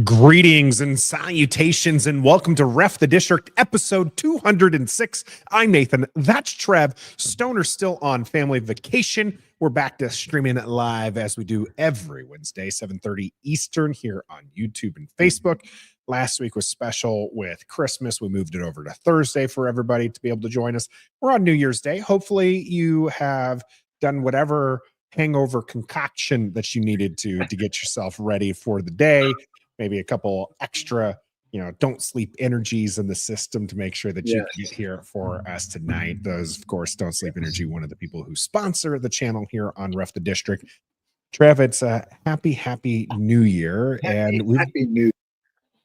Greetings and salutations, and welcome to Ref the District, episode 206. I'm Nathan. That's Trev. Stoner's still on family vacation. We're back to streaming it live as we do every Wednesday, 7:30 Eastern, here on YouTube and Facebook. Last week was special with Christmas. We moved it over to Thursday for everybody to be able to join us. We're on New Year's Day. Hopefully you have done whatever hangover concoction that you needed to get yourself ready for the day. Maybe a couple extra, don't sleep energies in the system to make sure that you can get here for us tonight. Those, of course, Don't Sleep Energy, one of the people who sponsor the channel here on Ref the District. Trev, it's a happy New Year.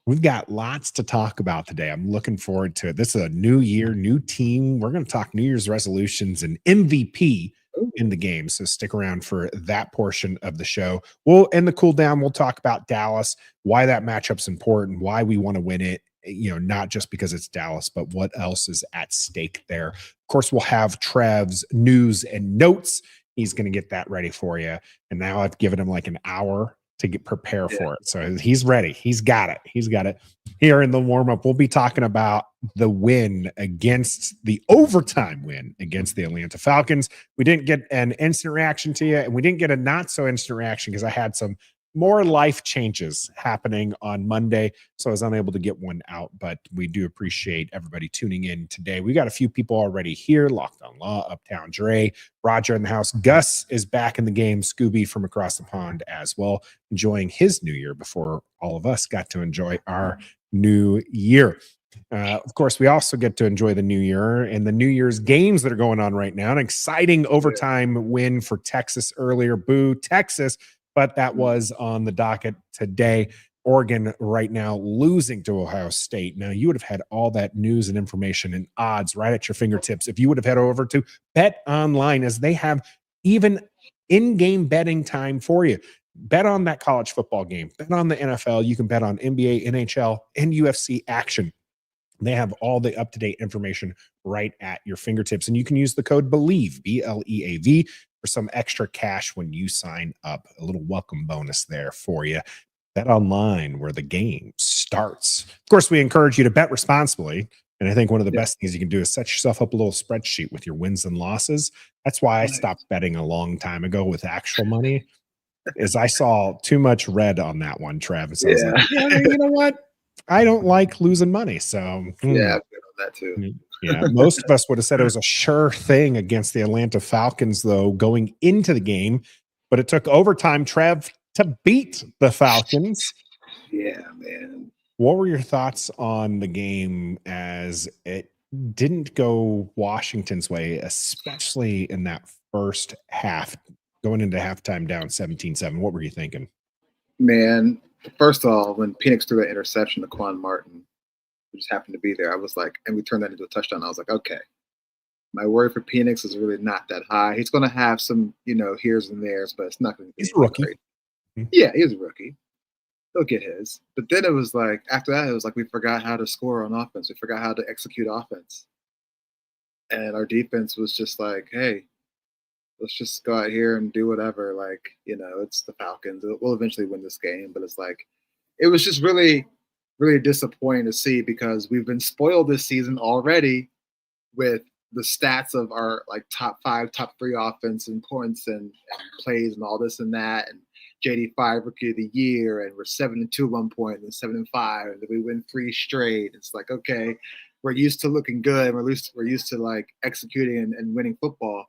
We've got lots to talk about today. I'm looking forward to it. This is a new year, new team. We're going to talk New Year's resolutions and MVP in the game. So stick around for that portion of the show. We'll end the cool down. We'll talk about Dallas, why that matchup's important, why we want to win it, not just because it's Dallas, but what else is at stake there. Of course, we'll have Trev's news and notes. He's going to get that ready for you. And now I've given him like an hour to prepare for it. So he's ready. He's got it. Here in the warm-up, we'll be talking about the overtime win against the Atlanta Falcons. We didn't get an instant reaction to you, and we didn't get a not so instant reaction because I had some more life changes happening on Monday, so I was unable to get one out, but we do appreciate everybody tuning in today. We got a few people already here: Locked on Law, Uptown Dre, Roger in the house. Gus is back in the game, Scooby from across the pond as well, enjoying his new year before all of us got to enjoy our new year. Of course, we also get to enjoy the new year and the New Year's games that are going on right now. An exciting overtime win for Texas earlier. Boo, Texas. But that was on the docket today. Oregon right now losing to Ohio State. Now, you would have had all that news and information and odds right at your fingertips if you would have head over to Bet Online, as they have even in-game betting time for you. Bet on that college football game. Bet on the NFL. You can bet on NBA, NHL, and UFC action. They have all the up-to-date information right at your fingertips. And you can use the code BELIEVE, BLEAV, for some extra cash when you sign up. A little welcome bonus there for you. Bet online, where the game starts. Of course, we encourage you to bet responsibly. And I think one of the best things you can do is set yourself up a little spreadsheet with your wins and losses. That's why I stopped betting a long time ago with actual money, is I saw too much red on that one, Travis. I was like, you know what? I don't like losing money. So I've been on that too. Yeah, most of us would have said it was a sure thing against the Atlanta Falcons, though, going into the game. But it took overtime, Trev, to beat the Falcons. Yeah, man. What were your thoughts on the game as it didn't go Washington's way, especially in that first half, going into halftime down 17-7? What were you thinking? Man, first of all, when Penix threw that interception to Quan Martin, who just happened to be there, I was like, and we turned that into a touchdown. I was like, okay, my worry for Penix is really not that high. He's going to have some, here's and there's, but it's not going to be. He's a rookie. Yeah, he's a rookie. He'll get his. But then it was like, after that, it was like we forgot how to score on offense. We forgot how to execute offense. And our defense was just like, hey, let's just go out here and do whatever. Like, it's the Falcons. We'll eventually win this game. But it's like, it was just really, really disappointing to see, because we've been spoiled this season already with the stats of our top 5, top 3 offense and points and plays and all this and that. And JD5 Rookie of the Year, and we're 7-2 1 point, and then 7-5, and then we win 3 straight. It's like, okay, we're used to looking good. We're used to executing and winning football.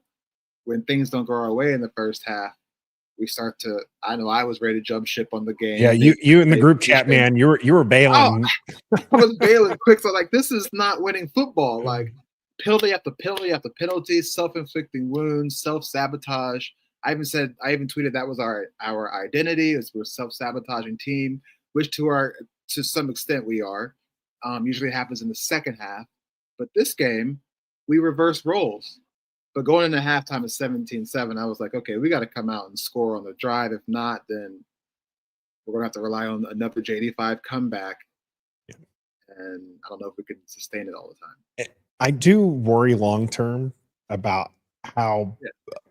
When things don't go our way in the first half, we start to. I know I was ready to jump ship on the game. Yeah, you in the group chat, man, you were bailing. Oh, I was bailing quick. So this is not winning football. Penalty after penalty after penalty, self-inflicting wounds, self-sabotage. I even tweeted that was our identity. We're a self-sabotaging team, which to some extent we are. Usually it happens in the second half, but this game we reverse roles. But going into halftime at 17-7, I was like, okay, we got to come out and score on the drive. If not, then we're going to have to rely on another JD5 comeback. Yeah. And I don't know if we can sustain it all the time. I do worry long-term about how,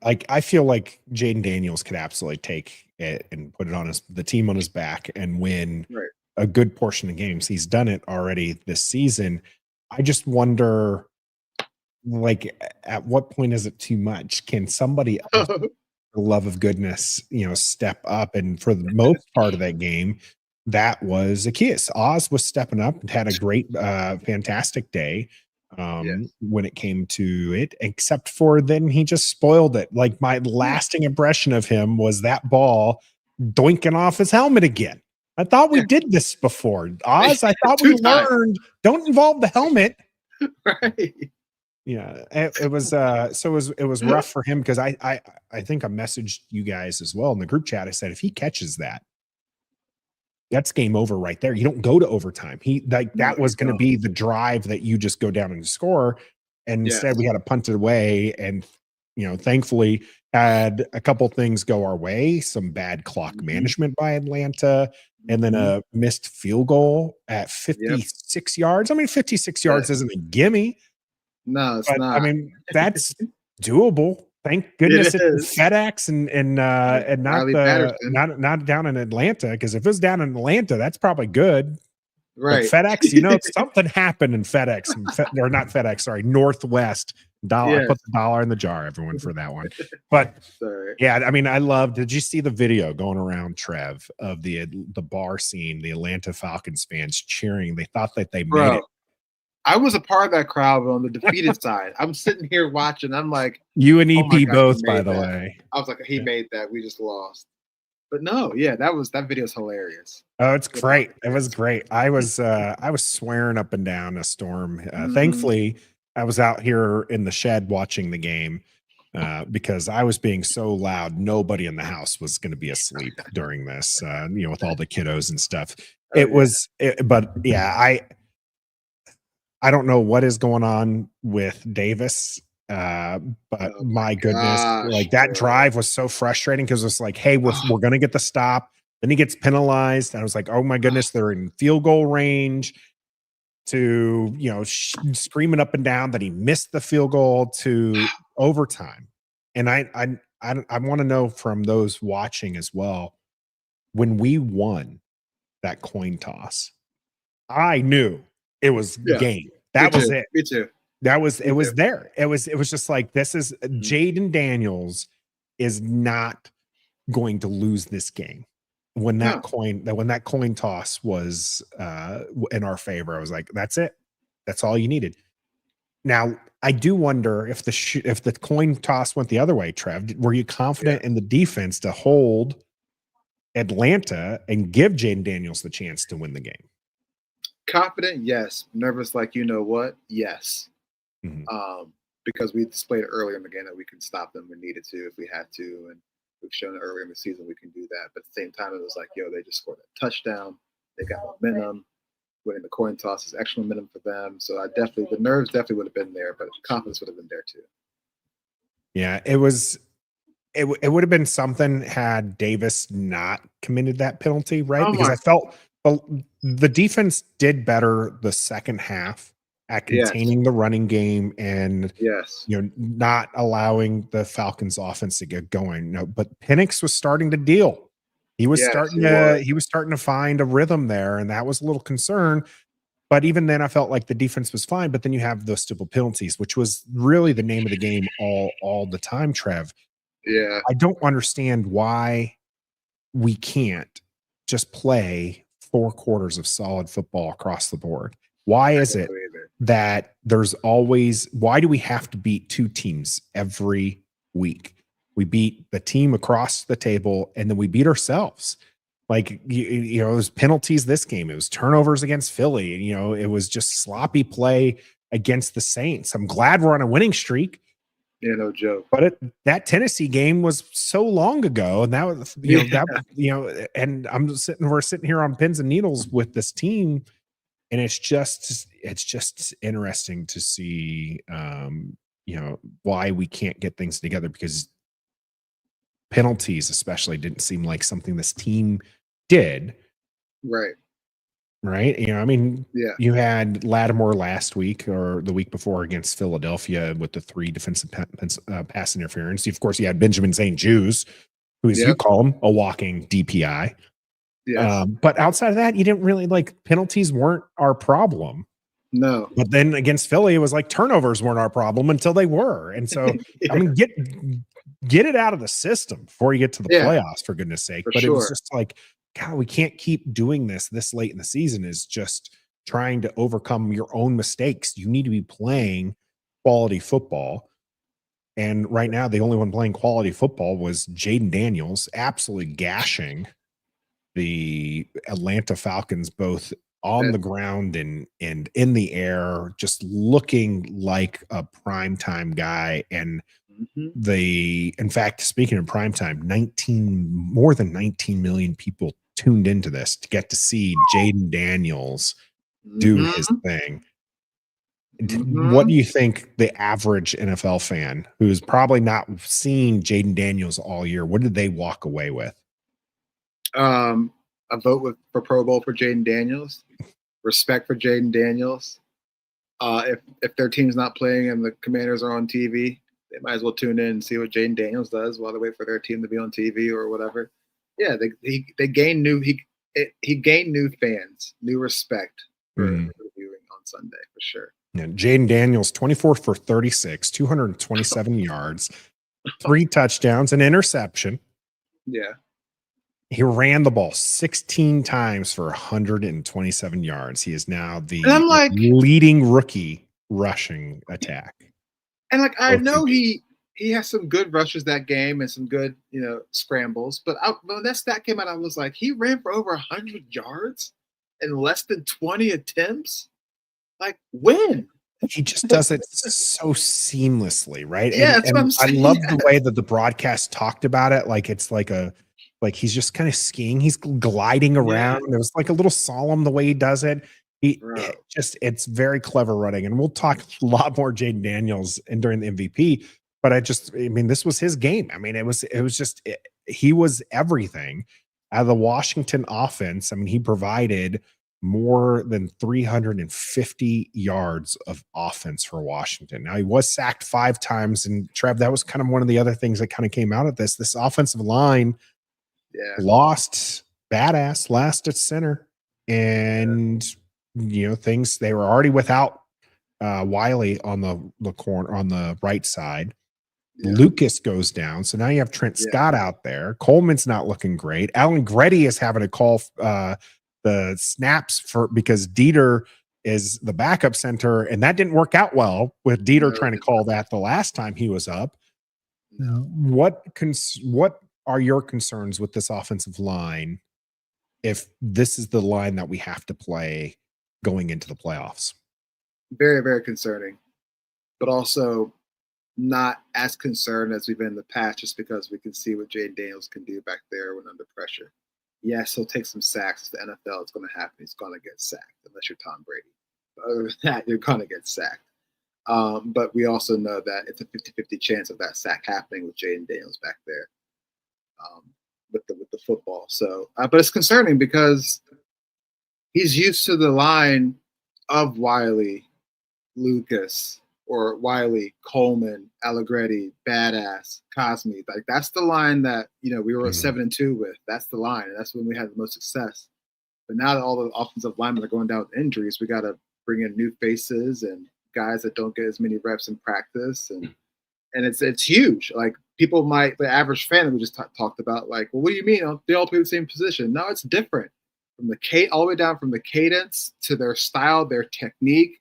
I feel like Jayden Daniels could absolutely take it and put it on the team on his back and win a good portion of games. He's done it already this season. I just wonder, like, at what point is it too much? Can somebody else, for the love of goodness, step up? And for the most part of that game, that was Zacchaeus. Oz was stepping up and had a great, fantastic day Yes. when it came to it, except for then he just spoiled it. Like, my Yeah. lasting impression of him was that ball doinking off his helmet again. I thought we Yeah. did this before. Oz, I thought we 2 times. learned, don't involve the helmet. Right. Yeah, it was so it was rough for him because I think I messaged you guys as well in the group chat. I said if he catches that, that's game over right there. You don't go to overtime. No, That you was going to don't. be the drive that you just go down and score. And instead Yes. we had to punt it away. And thankfully had a couple things go our way, some bad clock Mhm. management by Atlanta, and then Mhm. a missed field goal at Yep. 56 yards. I mean, 56 yards Yes. isn't a gimme. No, it's But, I not. mean, that's doable. Thank It goodness it's is. FedEx and not Riley Patterson. not down in Atlanta, because if it's down in Atlanta, that's probably good. But Right. FedEx, something happened in FedEx or not FedEx, sorry, Northwest. I Yes. put the dollar in the jar, everyone, for that one. But Sorry. yeah, I mean, did you see the video going around, Trev, of the bar scene, the Atlanta Falcons fans cheering? They thought that they made it. Bro, I was a part of that crowd, but on the defeated side. I'm sitting here watching. I'm like, You and oh my EP gosh, he both, by made the that. way. I was like, he Yeah. made that. We just lost. But no, yeah, that video's hilarious. Oh, it's Without great. It fail. was great. I was swearing up and down a storm. Mhm. Thankfully, I was out here in the shed watching the game because I was being so loud. Nobody in the house was going to be asleep during this, with all the kiddos and stuff. Oh, yeah. But yeah, I don't know what is going on with Davis. But Oh my my goodness, gosh, like, that bro. drive was so frustrating because it's like, hey, we're Oh, going to get the stop. Then he gets penalized. And I was like, oh my goodness, they're in field goal range, to, screaming up and down that he missed the field goal, to overtime. And I want to know from those watching as well, when we won that coin toss, I knew it was yeah. game. Me That was too. it. Me too. It Me was too. there. It was just like, this is Mhm. Jayden Daniels is not going to lose this game. When that No. coin toss was in our favor, I was like, that's it. That's all you needed. Now, I do wonder if the coin toss went the other way, Trev. Were you confident in the defense to hold Atlanta and give Jayden Daniels the chance to win the game? Confident, yes. Nervous, like, you know what? Yes. Mhm. Because we displayed earlier in the game that we can stop them when needed to if we had to, and we've shown earlier in the season we can do that. But at the same time, it was like, yo, they just scored a touchdown. They got momentum. Winning the coin toss is extra momentum for them. So the nerves definitely would have been there, but confidence would have been there too. Yeah, it was. It would have been something had Davis not committed that penalty, right? Oh Because my, I felt the defense did better the second half at yes, containing the running game and yes, not allowing the Falcons offense to get going. No, but Penix was starting to deal. He was yes, starting it was. to find a rhythm there, and that was a little concern. But even then, I felt like the defense was fine. But then you have those stupid penalties, which was really the name of the game all the time, Trev. Yeah, I don't understand why we can't just play 4 quarters of solid football across the board. Why I is don't it know either. that why do we have to beat 2 teams every week? We beat the team across the table and then we beat ourselves. Like, it was penalties this game. It was turnovers against Philly. It was just sloppy play against the Saints. I'm glad we're on a winning streak. Yeah, no joke. But that Tennessee game was so long ago, and that was, and we're sitting here on pins and needles with this team, and it's just interesting to see, why we can't get things together, because penalties especially didn't seem like something this team did. Right. Right. I mean, Yeah. you had Lattimore last week or the week before against Philadelphia with the 3 defensive pass interference. Of course, you had Benjamin St. Juice, who, as you Yep. call him, a walking DPI. Yes. But outside of that, you didn't really penalties weren't our problem. No. But then against Philly, it was like turnovers weren't our problem until they were. And so, Yeah, I mean, get it out of the system before you get to the playoffs, for goodness sake. for But it was sure. just like, God, we can't keep doing this late in the season, is just trying to overcome your own mistakes. You need to be playing quality football. And right now, the only one playing quality football was Jayden Daniels, absolutely gashing the Atlanta Falcons, both on the ground and in the air, just looking like a primetime guy. And in fact, speaking of primetime, more than 19 million people tuned into this to get to see Jayden Daniels do his thing. What do you think the average NFL fan who's probably not seen Jayden Daniels all year, what did they walk away with? A vote for Pro Bowl for Jayden Daniels, respect for Jayden Daniels. If their team's not playing and the Commanders are on TV, they might as well tune in and see what Jayden Daniels does while they wait for their team to be on TV or whatever. Yeah, they gained he gained new fans, new respect for the viewing on Sunday for sure. Yeah, Jayden Daniels, 24 for 36, 227 yards, 3 touchdowns, an interception. Yeah. He ran the ball 16 times for 127 yards. He is now the leading rookie rushing attack. And I know he has some good rushes that game and some good, scrambles. But when that stat came out, I was like, he ran for over 100 yards in less than 20 attempts. Like, when? He just does it so seamlessly, right? Yeah, that's what I'm saying. I love the way that the broadcast talked about it. Like he's just kind of skiing. He's gliding around. It was like a little solemn the way he does it. It's very clever running. And we'll talk a lot more Jayden Daniels during the MVP. But this was his game. I mean, he was everything out of the Washington offense. I mean, he provided more than 350 yards of offense for Washington. Now, he was sacked 5 times. And Trev, that was kind of one of the other things that kind of came out of this. This offensive line lost badass last at center. And, things, they were already without Wiley on the corner, on the right side. Lucas goes down. So now you have Trent Scott out there. Coleman's not looking great. Alan Gretty is having to call the snaps because Dieter is the backup center, and that didn't work out well with Dieter trying to call that the last time he was up. What are your concerns with this offensive line if this is the line that we have to play going into the playoffs? Very, very concerning, but also not as concerned as we've been in the past, just because we can see what Jayden Daniels can do back there when under pressure. Yes, he'll take some sacks. It's the NFL. It's going to happen. He's going to get sacked unless you're Tom Brady. But other than that, you're going to get sacked. But we also know that it's a 50-50 chance of that sack happening with Jayden Daniels back there with the football. So, but it's concerning because he's used to the line of Wiley, Lucas, or Wiley, Coleman, Allegretti, Badass, Cosme. Like, that's the line that, we were 7-2 with. That's the line. And that's when we had the most success. But now that all the offensive linemen are going down with injuries, we got to bring in new faces and guys that don't get as many reps in practice. And it's huge. Like, people might, the average fan that we just talked about, like, well, what do you mean? They all play the same position. No, it's different. From all the way down from the cadence to their style, their technique,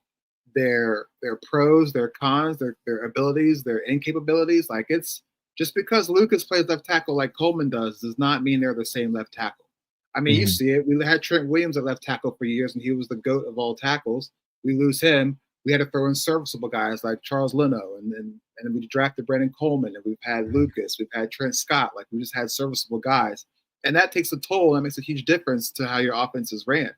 their pros, their cons, their abilities, their incapabilities. Like, it's just because Lucas plays left tackle like Coleman does not mean they're the same left tackle. I mean, you see it. We had Trent Williams at left tackle for years, and he was the GOAT of all tackles. We lose him. We had to throw in serviceable guys like Charles Leno, and then we drafted Brandon Coleman, and we've had Lucas, we've had Trent Scott. Like, we just had serviceable guys, and that takes a toll and makes a huge difference to how your offense is ran.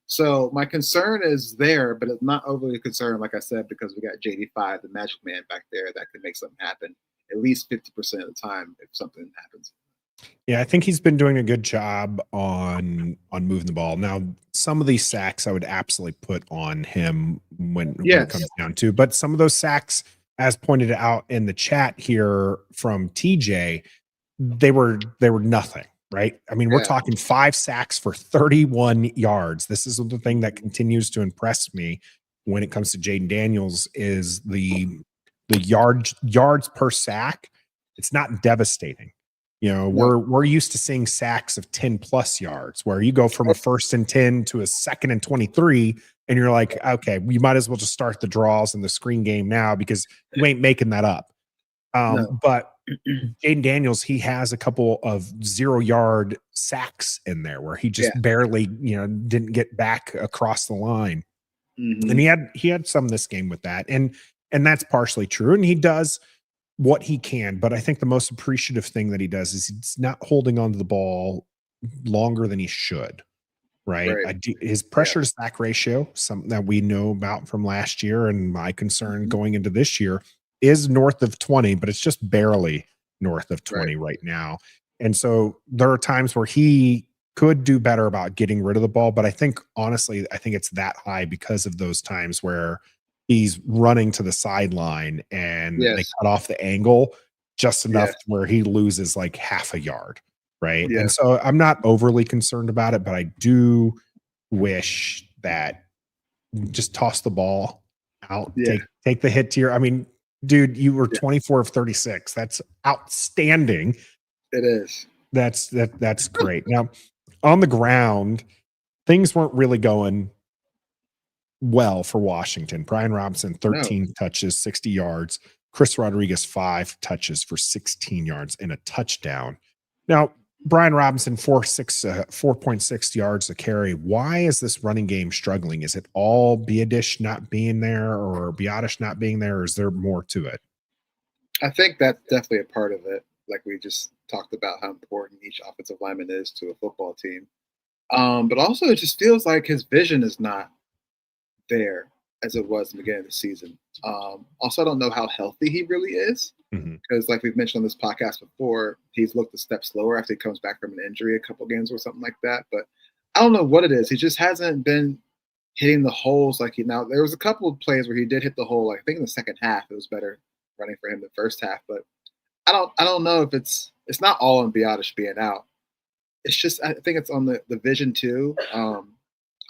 So my concern is there, but it's not overly concerned, like I said, because we got JD5, the magic man back there, that could make something happen at least 50% of the time if something happens. Yeah, I think he's been doing a good job on moving the ball. Now, some of these sacks I would absolutely put on him when it comes down to, but some of those sacks, as pointed out in the chat here from TJ, they were nothing. right? I mean, we're talking 5 sacks for 31 yards. This is the thing that continues to impress me when it comes to Jayden Daniels is the yards per sack. It's not devastating. You know, we're used to seeing sacks of 10 plus yards where you go from a 1st and 10 to a 2nd and 23, and you're like, okay, we might as well just start the draws and the screen game now because you ain't making that up. But Jayden Daniels, he has a couple of 0-yard sacks in there where he just barely, didn't get back across the line. And he had some this game with that. And that's partially true. And he does what he can, but I think the most appreciative thing that he does is he's not holding onto the ball longer than he should. Right. His pressure to sack ratio, something that we know about from last year, and my concern going into this year is north of 20, but it's just barely north of 20 right now. And so there are times where he could do better about getting rid of the ball, but I think honestly, I think it's that high because of those times where he's running to the sideline and they cut off the angle just enough where he loses like half a yard. Right. And so I'm not overly concerned about it, but I do wish that just toss the ball out, take the hit to I mean, dude, you were 24 of 36. That's outstanding. It is. That's great. Now, on the ground, things weren't really going well for Washington. Brian Robinson, 13 touches, 60 yards. Chris Rodriguez, 5 touches for 16 yards and a touchdown. Now, Brian Robinson, 4.6 yards a carry. Why is this running game struggling? Is it all Biadish not being there or Biadish not being there, or is there more to it? I think that's definitely a part of it. Like we just talked about how important each offensive lineman is to a football team. But also it just feels like his vision is not there as it was in the beginning of the season. Also, I don't know how healthy he really is because, like we've mentioned on this podcast before, he's looked a step slower after he comes back from an injury a couple games or something like that. But I don't know what it is. He just hasn't been hitting the holes like now. There was a couple of plays where he did hit the hole. Like, I think in the second half it was better running for him than first half. But I don't know if it's not all on Biadish being out. It's just I think it's on the vision too. I'm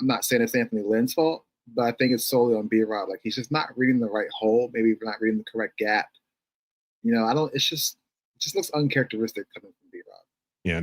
not saying it's Anthony Lynn's fault, but I think it's solely on B-Rob. Like, he's just not reading the right hole. Maybe not reading the correct gap. It just looks uncharacteristic coming from B-Rob. Yeah,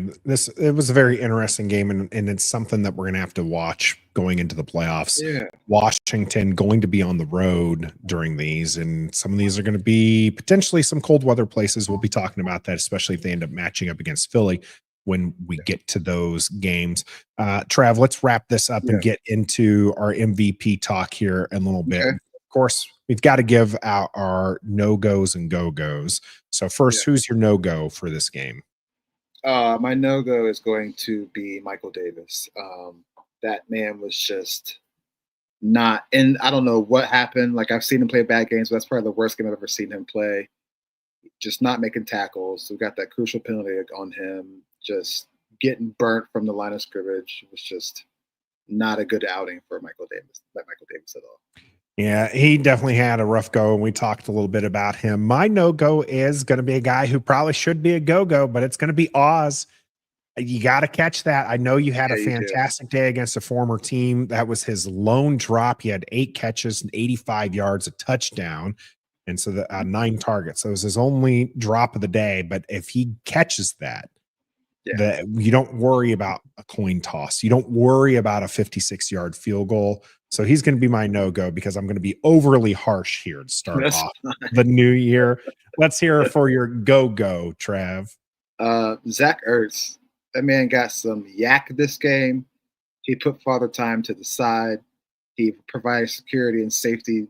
it was a very interesting game, and it's something that we're going to have to watch going into the playoffs. Yeah. Washington going to be on the road during these, and some of these are going to be potentially some cold weather places. We'll be talking about that, especially if they end up matching up against Philly when we get to those games. Trav, let's wrap this up and get into our MVP talk here in a little bit. Of course, we've got to give out our no-goes and go-goes. So first, who's your no-go for this game? My no-go is going to be Michael Davis. That man was just not – and I don't know what happened. Like, I've seen him play bad games, but that's probably the worst game I've ever seen him play. Just not making tackles. We got that crucial penalty on him. Just getting burnt from the line of scrimmage. It was just not a good outing for Michael Davis at all. Yeah, he definitely had a rough go, and we talked a little bit about him. My no-go is going to be a guy who probably should be a go-go, but it's going to be Oz. You got to catch that. I know you had a fantastic day against a former team. That was his lone drop. He had 8 catches and 85 yards, a touchdown, and so 9 targets. So it was his only drop of the day, but if he catches that, you don't worry about a coin toss. You don't worry about a 56-yard field goal. So he's going to be my no-go because I'm going to be overly harsh here to start off the new year. Let's hear for your go-go, Trav. Zach Ertz. That man got some yak this game. He put Father Time to the side. He provided security and safety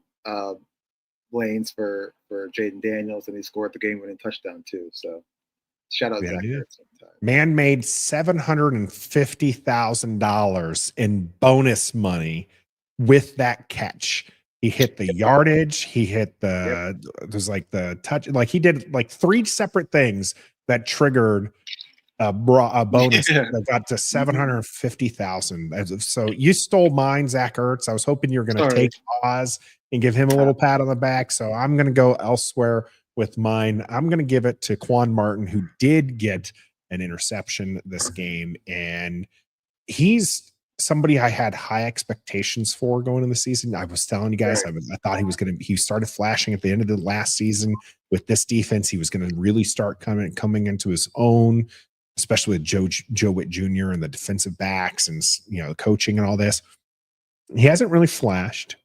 lanes for Jayden Daniels, and he scored the game-winning touchdown too. So shout out Zach Ertz. Man made $750,000 in bonus money with that catch. He hit the yardage. He hit there's like the touch. Like, he did like 3 separate things that triggered a bonus that got to 750,000. So you stole mine, Zach Ertz. I was hoping you were going to take Oz and give him a little pat on the back. So I'm going to go elsewhere with mine. I'm going to give it to Quan Martin, who did get an interception this game. And he's somebody I had high expectations for going in the season. I was telling you guys, Right. I thought he started flashing at the end of the last season with this defense. He was going to really start coming into his own, especially with Joe Witt Jr. and the defensive backs and, the coaching and all this. He hasn't really flashed.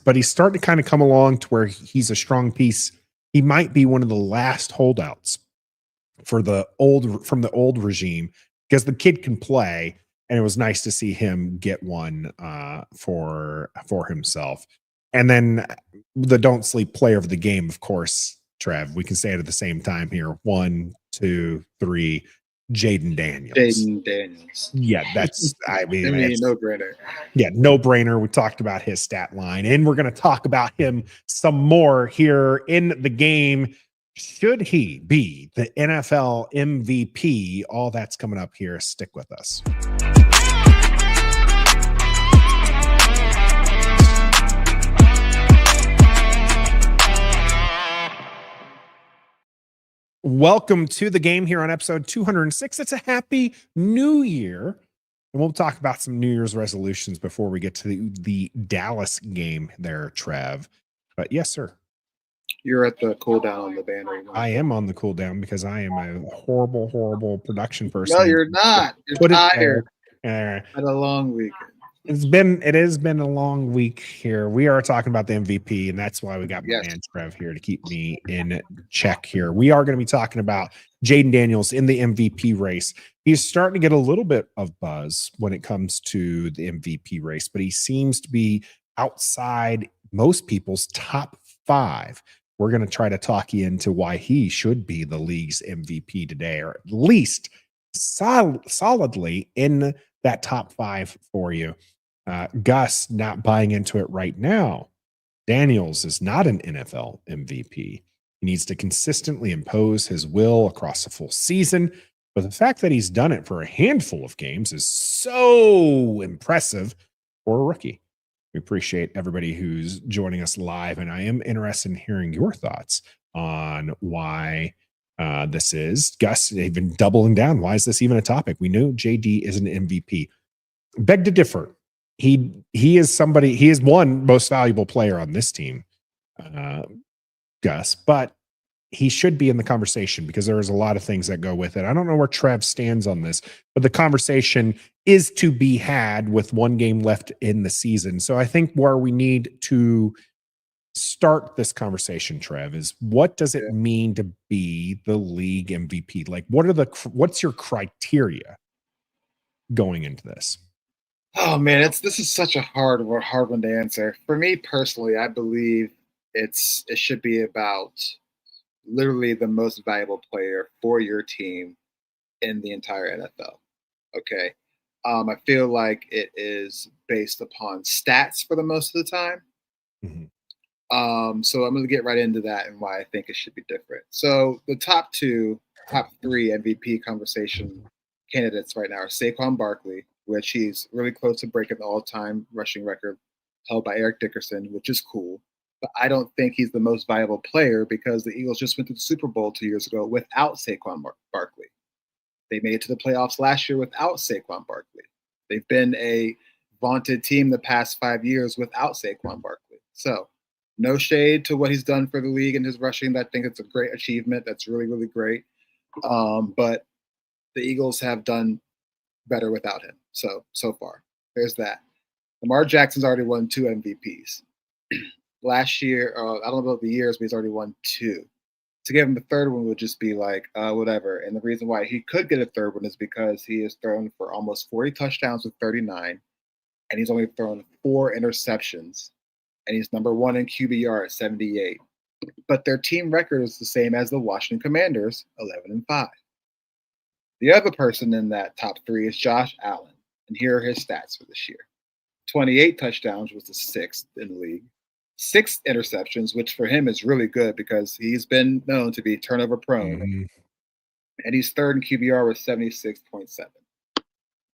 But he's starting to kind of come along to where he's a strong piece. He might be one of the last holdouts from the old regime, because the kid can play, and it was nice to see him get one for himself. And then the don't sleep player of the game, of course, Trev. We can say it at the same time here. 1, 2, 3. Jayden Daniels. Jayden Daniels. Yeah, that's no brainer. Yeah, no brainer. We talked about his stat line, and we're going to talk about him some more here in the game. Should he be the NFL MVP? All that's coming up here. Stick with us. Welcome to the game here on episode 206. It's a happy new year. And we'll talk about some New Year's resolutions before we get to the Dallas game there, Trev. But yes, sir. You're at the cool down on the band right now. I am on the cool down because I am a horrible, horrible production person. No, you're not. You're tired. Had a long weekend. It has been a long week here. We are talking about the MVP, and that's why we got my man Trev here to keep me in check here. We are going to be talking about Jayden Daniels in the MVP race. He's starting to get a little bit of buzz when it comes to the MVP race, but he seems to be outside most people's top 5. We're going to try to talk you into why he should be the league's MVP today, or at least solidly in that top 5 for you. Gus not buying into it right now. Daniels is not an NFL MVP. He needs to consistently impose his will across a full season. But the fact that he's done it for a handful of games is so impressive for a rookie. We appreciate everybody who's joining us live, and I am interested in hearing your thoughts on why this is. Gus, they've been doubling down. Why is this even a topic? We know JD is an MVP. Beg to differ. He is one most valuable player on this team, Gus, but he should be in the conversation because there's a lot of things that go with it. I don't know where Trev stands on this, but the conversation is to be had with one game left in the season. So I think where we need to start this conversation, Trev, is what does it mean to be the league MVP? Like, what's your criteria going into this? Oh man, this is such a hard one to answer. For me personally, I believe it should be about literally the most valuable player for your team in the entire NFL. Okay. I feel like it is based upon stats for the most of the time. Mm-hmm. So I'm going to get right into that and why I think it should be different. So the top 3 MVP conversation candidates right now are Saquon Barkley, which he's really close to breaking the all-time rushing record held by Eric Dickerson, which is cool. But I don't think he's the most valuable player because the Eagles just went to the Super Bowl 2 years ago without Saquon Barkley. They made it to the playoffs last year without Saquon Barkley. They've been a vaunted team the past 5 years without Saquon Barkley. So no shade to what he's done for the league and his rushing. I think it's a great achievement. That's really, really great. But the Eagles have done better without him. So far, there's that. Lamar Jackson's already won 2 MVPs. Last year, I don't know about the years, but he's already won 2. To give him the third one would just be like, whatever. And the reason why he could get a third one is because he has thrown for almost 40 touchdowns with 39, and he's only thrown 4 interceptions, and he's number 1 in QBR at 78. But their team record is the same as the Washington Commanders, 11-5. The other person in that top 3 is Josh Allen, and here are his stats for this year. 28 touchdowns, was the 6th in the league. 6 interceptions, which for him is really good because he's been known to be turnover prone. Mm-hmm. And he's 3rd in QBR with 76.7.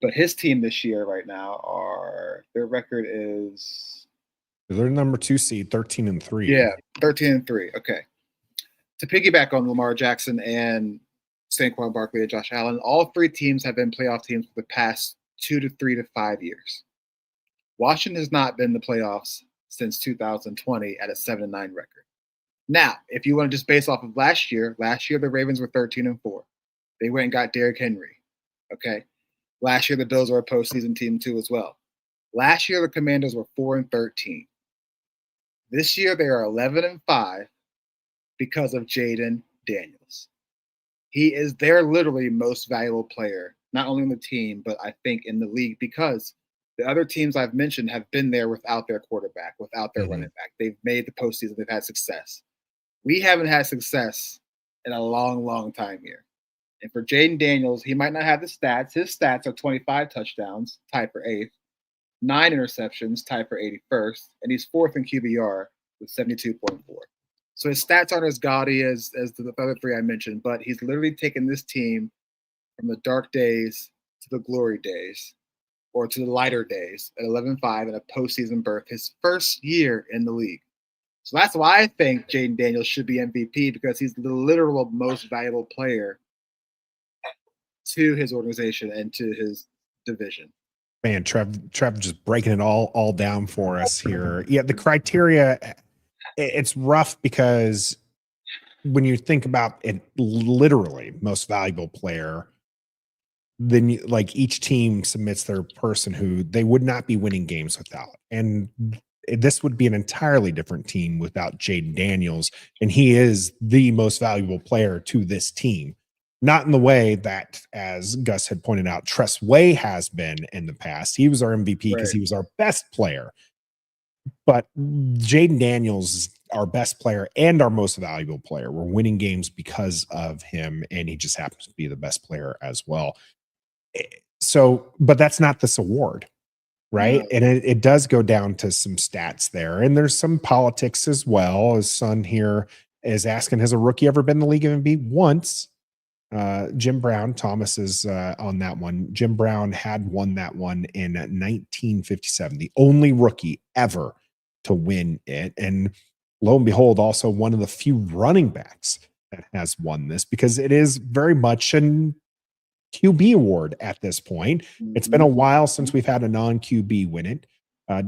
But his team this year right now their record is... They're number 2 seed, 13-3. Yeah, 13-3. Okay. To piggyback on Lamar Jackson and Saquon Barkley and Josh Allen. All three teams have been playoff teams for the past 2 to 3 to 5 years. Washington has not been in the playoffs since 2020 at a 7-9 record. Now, if you want to just base off of last year the Ravens were 13-4. They went and got Derrick Henry. Okay. Last year the Bills were a postseason team too as well. Last year the Commanders were 4-13. This year they are 11-5 because of Jayden Daniels. He is their literally most valuable player, not only in the team, but I think in the league, because the other teams I've mentioned have been there without their quarterback, without their running back. They've made the postseason. They've had success. We haven't had success in a long, long time here. And for Jayden Daniels, he might not have the stats. His stats are 25 touchdowns, tied for 8th, 9 interceptions, tied for 81st, and he's 4th in QBR with 72.4. So his stats aren't as gaudy as the other three I mentioned, but he's literally taken this team from the dark days to the glory days, or to the lighter days at 11-5 and a postseason berth, his first year in the league. So that's why I think Jayden Daniels should be MVP, because he's the literal most valuable player to his organization and to his division. Man, Trev just breaking it all down for us here. Yeah, the criteria, it's rough because when you think about it, literally most valuable player, then like each team submits their person who they would not be winning games without. And this would be an entirely different team without Jayden Daniels. And he is the most valuable player to this team. Not in the way that, as Gus had pointed out, Tress Way has been in the past. He was our MVP because he was our best player. But Jayden Daniels is our best player and our most valuable player. We're winning games because of him, and he just happens to be the best player as well. So, but that's not this award, right? No. And it does go down to some stats there, and there's some politics as well. His son here is asking, has a rookie ever been in the league MVP? Once. Jim Brown, Thomas is on that one. Jim Brown had won that one in 1957, the only rookie ever to win it. And lo and behold, also one of the few running backs that has won this, because it is very much an QB award at this point. It's been a while since we've had a non-QB win it.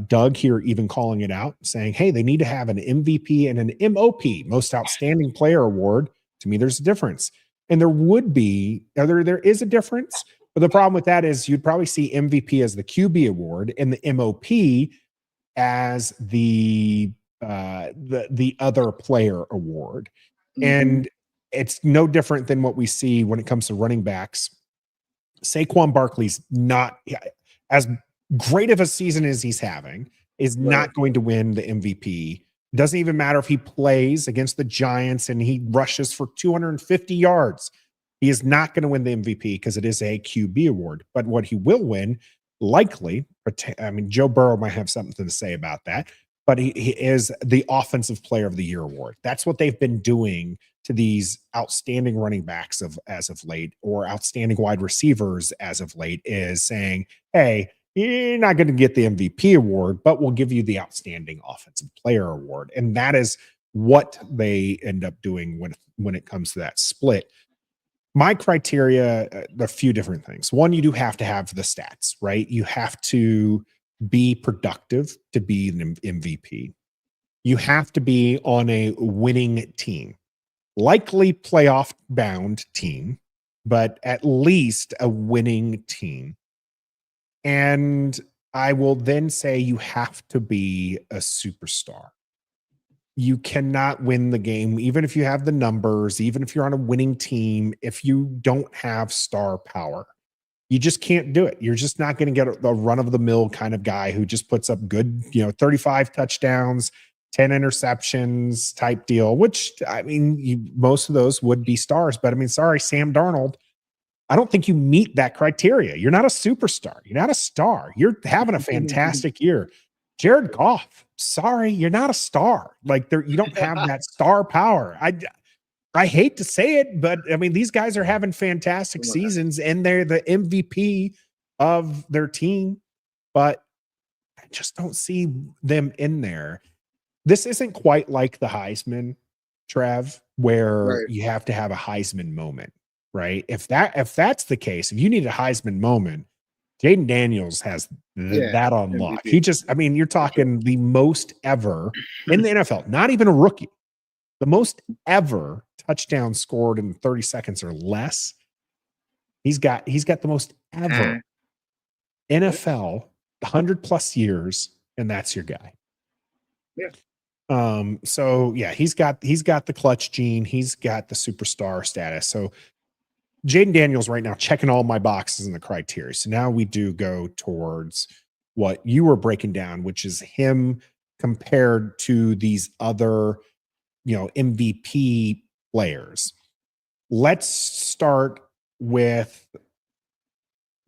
Doug here even calling it out, saying, hey, they need to have an MVP and an MOP, Most Outstanding Player Award. To me, there's a difference. And there would be, there is a difference. But the problem with that is you'd probably see MVP as the QB award and the MOP as the other player award. And it's no different than what we see when it comes to running backs. Saquon Barkley's not as great of a season as he's having, is not going to win the MVP. Doesn't even matter if he plays against the Giants and he rushes for 250 yards. He is not going to win the MVP because it is a QB award. But what he will win, likely, I mean, Joe Burrow might have something to say about that, but he is the Offensive Player of the Year award. That's what they've been doing to these outstanding running backs as of late, or outstanding wide receivers as of late, is saying, hey, you're not going to get the MVP award, but we'll give you the Outstanding Offensive Player award. And that is what they end up doing when it comes to that split. My criteria, a few different things. One, you do have to have the stats, right? You have to be productive to be an MVP. You have to be on a winning team, likely playoff bound team, but at least a winning team. And I will then say you have to be a superstar. You cannot win the game, even if you have the numbers, even if you're on a winning team, if you don't have star power. You just can't do it. You're just not going to get a run-of-the-mill kind of guy who just puts up good, 35 touchdowns, 10 interceptions type deal, which, I mean, most of those would be stars. But, I mean, sorry, Sam Darnold, I don't think you meet that criteria. You're not a superstar. You're not a star. You're having a fantastic year. Jared Goff, sorry, you're not a star. Like, you don't have that star power. I hate to say it, but I mean, these guys are having fantastic seasons and they're the MVP of their team, but I just don't see them in there. This isn't quite like the Heisman, Trev, where you have to have a Heisman moment. right? If that's the case, if you need a Heisman moment, Jayden Daniels has that on lock. MVP. He just, I mean, you're talking the most ever in the NFL, not even a rookie, the most ever touchdown scored in 30 seconds or less. He's got the most ever NFL 100+ years, and that's your guy. Yeah. So yeah, he's got the clutch gene, he's got the superstar status. So Jayden Daniels right now checking all my boxes in the criteria. So now we do go towards what you were breaking down, which is him compared to these other, MVP players. Let's start with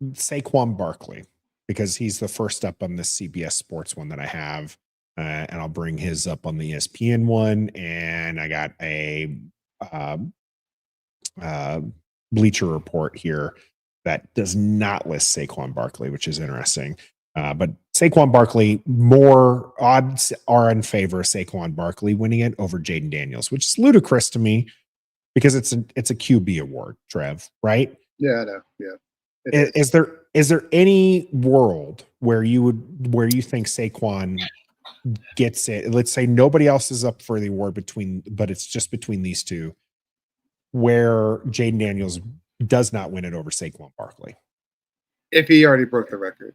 Saquon Barkley, because he's the first up on this CBS Sports one that I have. And I'll bring his up on the ESPN one. And I got a Bleacher Report here that does not list Saquon Barkley, which is interesting. But Saquon Barkley, more odds are in favor of Saquon Barkley winning it over Jayden Daniels, which is ludicrous to me because it's a QB award, Trev, right? Yeah, I know. Yeah. Is there any world where you think Saquon gets it? Let's say nobody else is up for the award but it's just between these two, where Jayden Daniels does not win it over Saquon Barkley. If he already broke the record,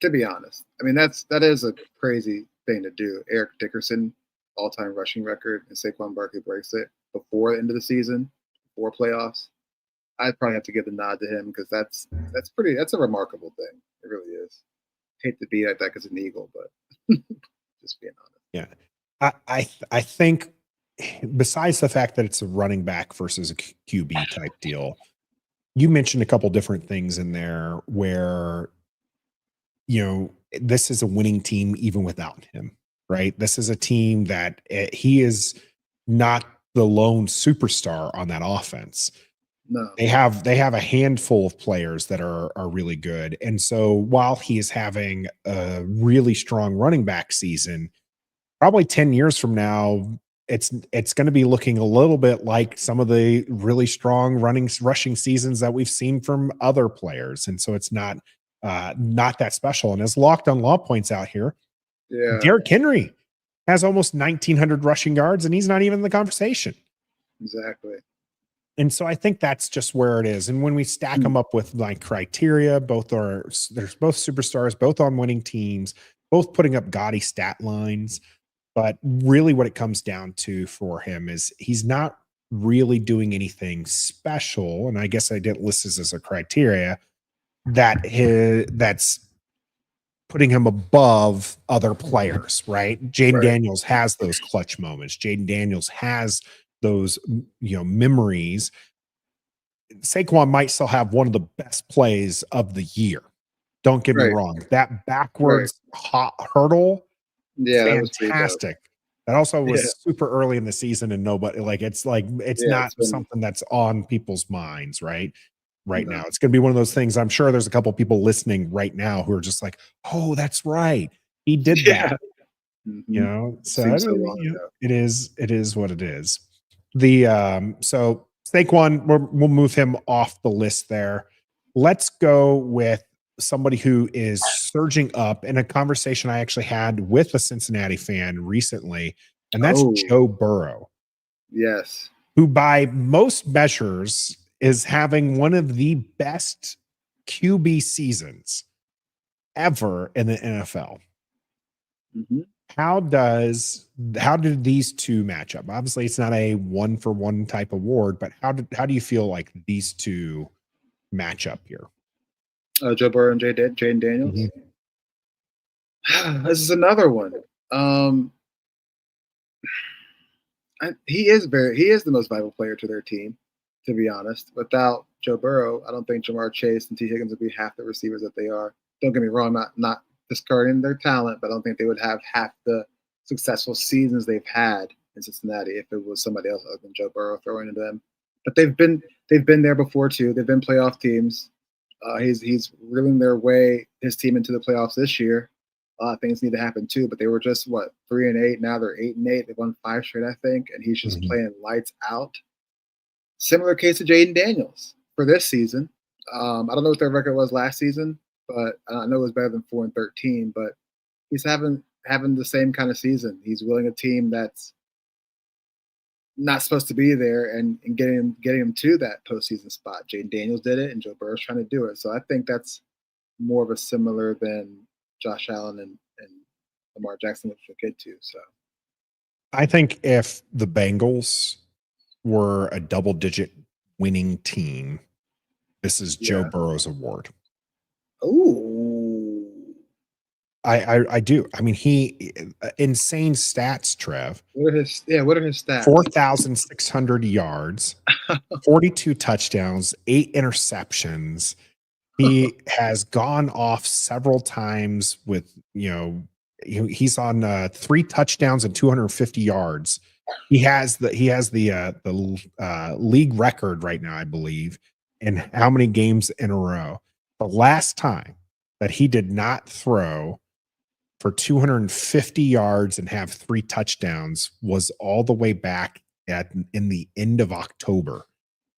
to be honest. I mean, that is a crazy thing to do. Eric Dickerson, all-time rushing record, and Saquon Barkley breaks it before the end of the season, before playoffs. I'd probably have to give the nod to him because that's a remarkable thing. It really is. Hate to be like that because an Eagle, but just being honest. Yeah. I think besides the fact that it's a running back versus a QB type deal, you mentioned a couple different things in there where, this is a winning team even without him, right? This is a team that he is not the lone superstar on that offense. No. They have a handful of players that are really good. And so while he is having a really strong running back season, probably 10 years from now, it's going to be looking a little bit like some of the really strong rushing seasons that we've seen from other players. And so it's not that special. And as Locked on Law points out here, Derrick Henry has almost 1,900 rushing yards, and he's not even in the conversation. Exactly. And so I think that's just where it is. And when we stack them up with like criteria, there's both superstars, both on winning teams, both putting up gaudy stat lines. But really what it comes down to for him is he's not really doing anything special. And I guess I didn't list this as a criteria that's putting him above other players, right? Jayden Daniels has those clutch moments. Jayden Daniels has those, memories. Saquon might still have one of the best plays of the year. Don't get me wrong. That backwards hurdle, fantastic. That also was super early in the season, and nobody it's not something that's on people's minds, right? Right now, it's going to be one of those things. I'm sure there's a couple people listening right now who are just like, "Oh, that's right, he did that." So it is what it is. So Saquon, we'll move him off the list there. Let's go with somebody who is surging up in a conversation I actually had with a Cincinnati fan recently, and that's Joe Burrow. Yes. Who by most measures is having one of the best QB seasons ever in the NFL. Mm-hmm. How did these two match up? Obviously, it's not a 1-for-1 type award, but how do you feel like these two match up here? Joe Burrow and Jayden Daniels. Mm-hmm. This is another one. He is the most valuable player to their team, to be honest. Without Joe Burrow, I don't think Jamar Chase and T. Higgins would be half the receivers that they are. Don't get me wrong, not discarding their talent, but I don't think they would have half the successful seasons they've had in Cincinnati if it was somebody else other than Joe Burrow throwing into them. But they've been there before too. They've been playoff teams. He's reeling his team into the playoffs this year. A lot of things need to happen too, but they were just 3-8. Now they're 8-8. They won 5 straight, I think, and he's just playing lights out. Similar case of Jayden Daniels for this season. I don't know what their record was last season, but I know it was better than 4-13. But he's having the same kind of season. He's willing a team that's not supposed to be there and getting him to that postseason spot. Jayden Daniels did it, and Joe Burrow's trying to do it. So I think that's more of a similar than Josh Allen and Lamar Jackson, which we'll get to. So I think if the Bengals were a double-digit winning team, this is Joe Burrow's award. Oh, I do. I mean, he insane stats, Trev. What are his stats? 4,600 yards, 42 touchdowns, 8 interceptions. He has gone off several times with, he's on 3 touchdowns and 250 yards. He has the league record right now, I believe, in how many games in a row. The last time that he did not throw for 250 yards and have 3 touchdowns was all the way back in the end of October.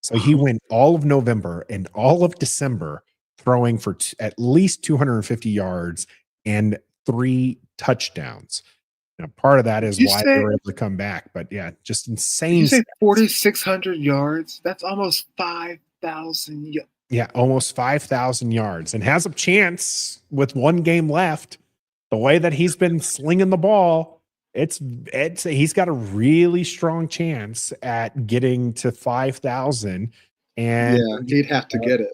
So he went all of November and all of December throwing for at least 250 yards and 3 touchdowns. Now, part of that is why they were able to come back. But yeah, just insane. You say 4,600 yards? That's almost 5,000 yards. Yeah, almost 5,000 yards, and has a chance with 1 game left. The way that he's been slinging the ball, he's got a really strong chance at getting to 5,000. And he'd have to get it.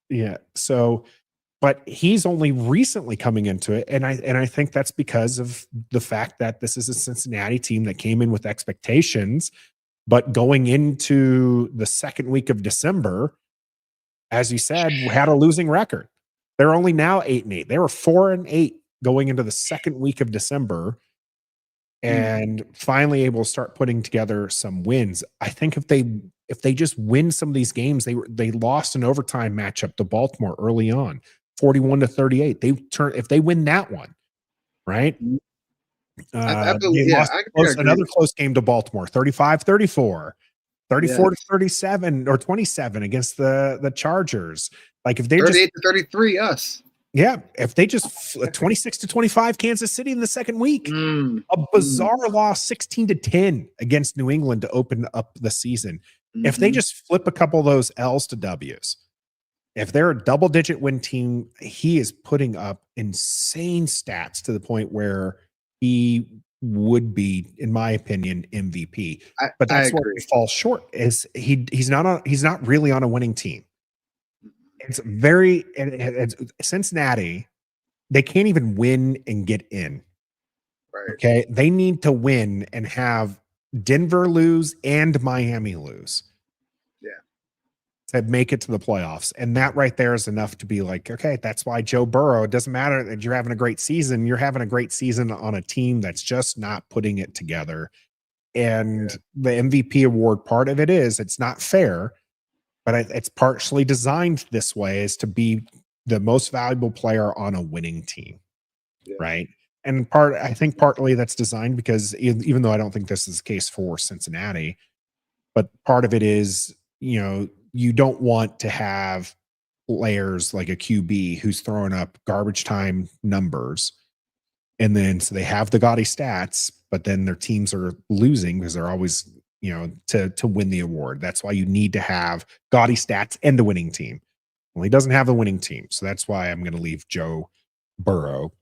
Yeah. So, but he's only recently coming into it, and I think that's because of the fact that this is a Cincinnati team that came in with expectations, but going into the second week of December, as you said, had a losing record. They're only now 8-8. They were 4-8 going into the second week of December, and finally able to start putting together some wins. I think if they just win some of these games, they lost an overtime matchup to Baltimore early on, 41-38. If they win that one, right? Another close game to Baltimore, 35-34. 34-37 or 27 against the Chargers. Like if they 38-33 us. Yeah, if they just 26-25 Kansas City in the second week, a bizarre loss 16-10 against New England to open up the season. If they just flip a couple of those L's to W's, if they're a double-digit win team, he is putting up insane stats to the point where he would be, in my opinion, MVP. But that's where he falls short. Is he's not really on a winning team. It's Cincinnati. They can't even win and get in. Right. Okay, they need to win and have Denver lose and Miami lose. Yeah, to make it to the playoffs, and that right there is enough to be like, okay, that's why Joe Burrow. It doesn't matter that you're having a great season. You're having a great season on a team that's just not putting it together. And the MVP award, part of it is it's not fair. But it's partially designed this way is to be the most valuable player on a winning team, right? And I think partly that's designed because even though I don't think this is the case for Cincinnati, but part of it is, you don't want to have players like a QB who's throwing up garbage time numbers, and then so they have the gaudy stats, but then their teams are losing because they're always to win the award. That's why you need to have gaudy stats and a winning team. Well, he doesn't have a winning team. So that's why I'm going to leave Joe Burrow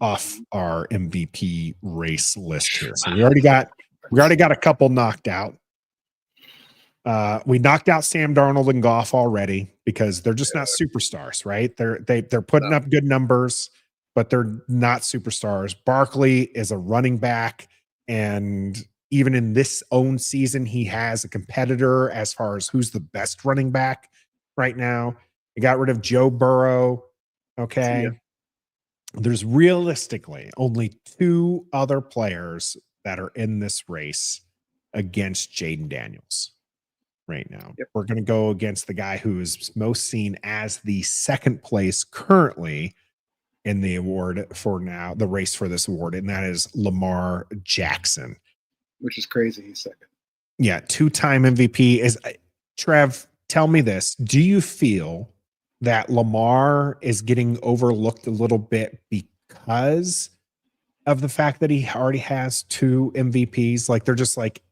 off our MVP race list here. So we already got a couple knocked out. We knocked out Sam Darnold and Goff already because they're just not superstars, right? They're putting up good numbers, but they're not superstars. Barkley is a running back, and even in this own season, he has a competitor as far as who's the best running back right now. You got rid of Joe Burrow. Okay. Yeah. There's realistically only 2 other players that are in this race against Jayden Daniels right now. Yep. We're going to go against the guy who is most seen as the second place currently in the award for now, the race for this award, and that is Lamar Jackson. Which is crazy. He's second. Yeah, 2-time MVP. Trev, tell me this. Do you feel that Lamar is getting overlooked a little bit because of the fact that he already has 2 MVPs? Like they're just like,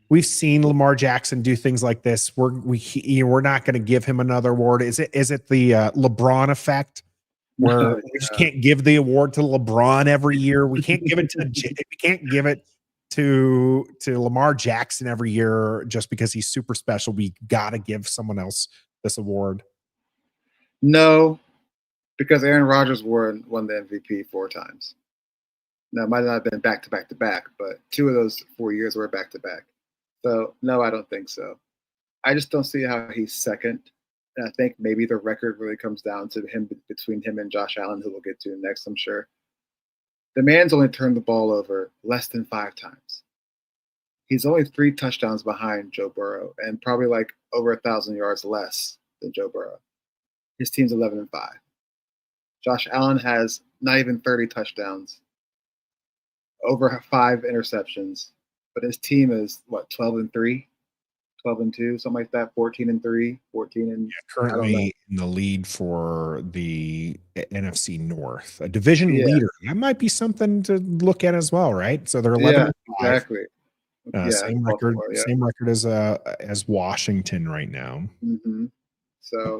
we've seen Lamar Jackson do things like this. We're not going to give him another award. Is it the LeBron effect where we just can't give the award to LeBron every year? We can't give it to Lamar Jackson every year just because he's super special. We got to give someone else this award. No, because Aaron Rodgers won the MVP 4 times. Now, it might not have been back to back to back, but 2 of those 4 years were back to back. So, no, I don't think so. I just don't see how he's second. And I think maybe the record really comes down to him between him and Josh Allen, who we'll get to next, I'm sure. The man's only turned the ball over less than 5 times. He's only 3 touchdowns behind Joe Burrow and probably like over 1,000 yards less than Joe Burrow. His team's 11-5. Josh Allen has not even 30 touchdowns, over 5 interceptions, but his team is 12-3, 12-2, something like that, 14-3, 14 currently in the lead for the NFC North, a division leader. That might be something to look at as well, right? So they're 11-5. Exactly. Same record as Washington right now. Mm-hmm. So,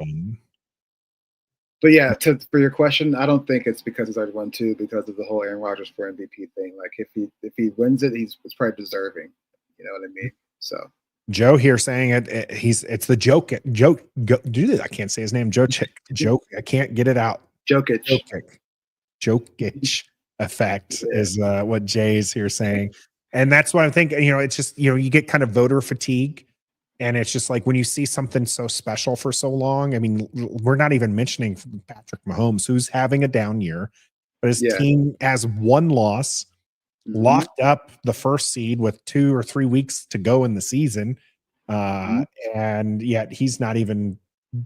but for your question, I don't think it's because he's already won 2 because of the whole Aaron Rodgers for MVP thing. Like if he wins it, he's probably deserving. You know what I mean? So Joe here saying it's the joke. I can't say his name. Joke. I can't get it out. Jokic effect is what Jay's here saying. And that's what I'm thinking. It's just, you get kind of voter fatigue. And it's just like when you see something so special for so long. I mean, we're not even mentioning Patrick Mahomes, who's having a down year, but his team has 1 loss, locked up the first seed with 2 or 3 weeks to go in the season. And yet he's not even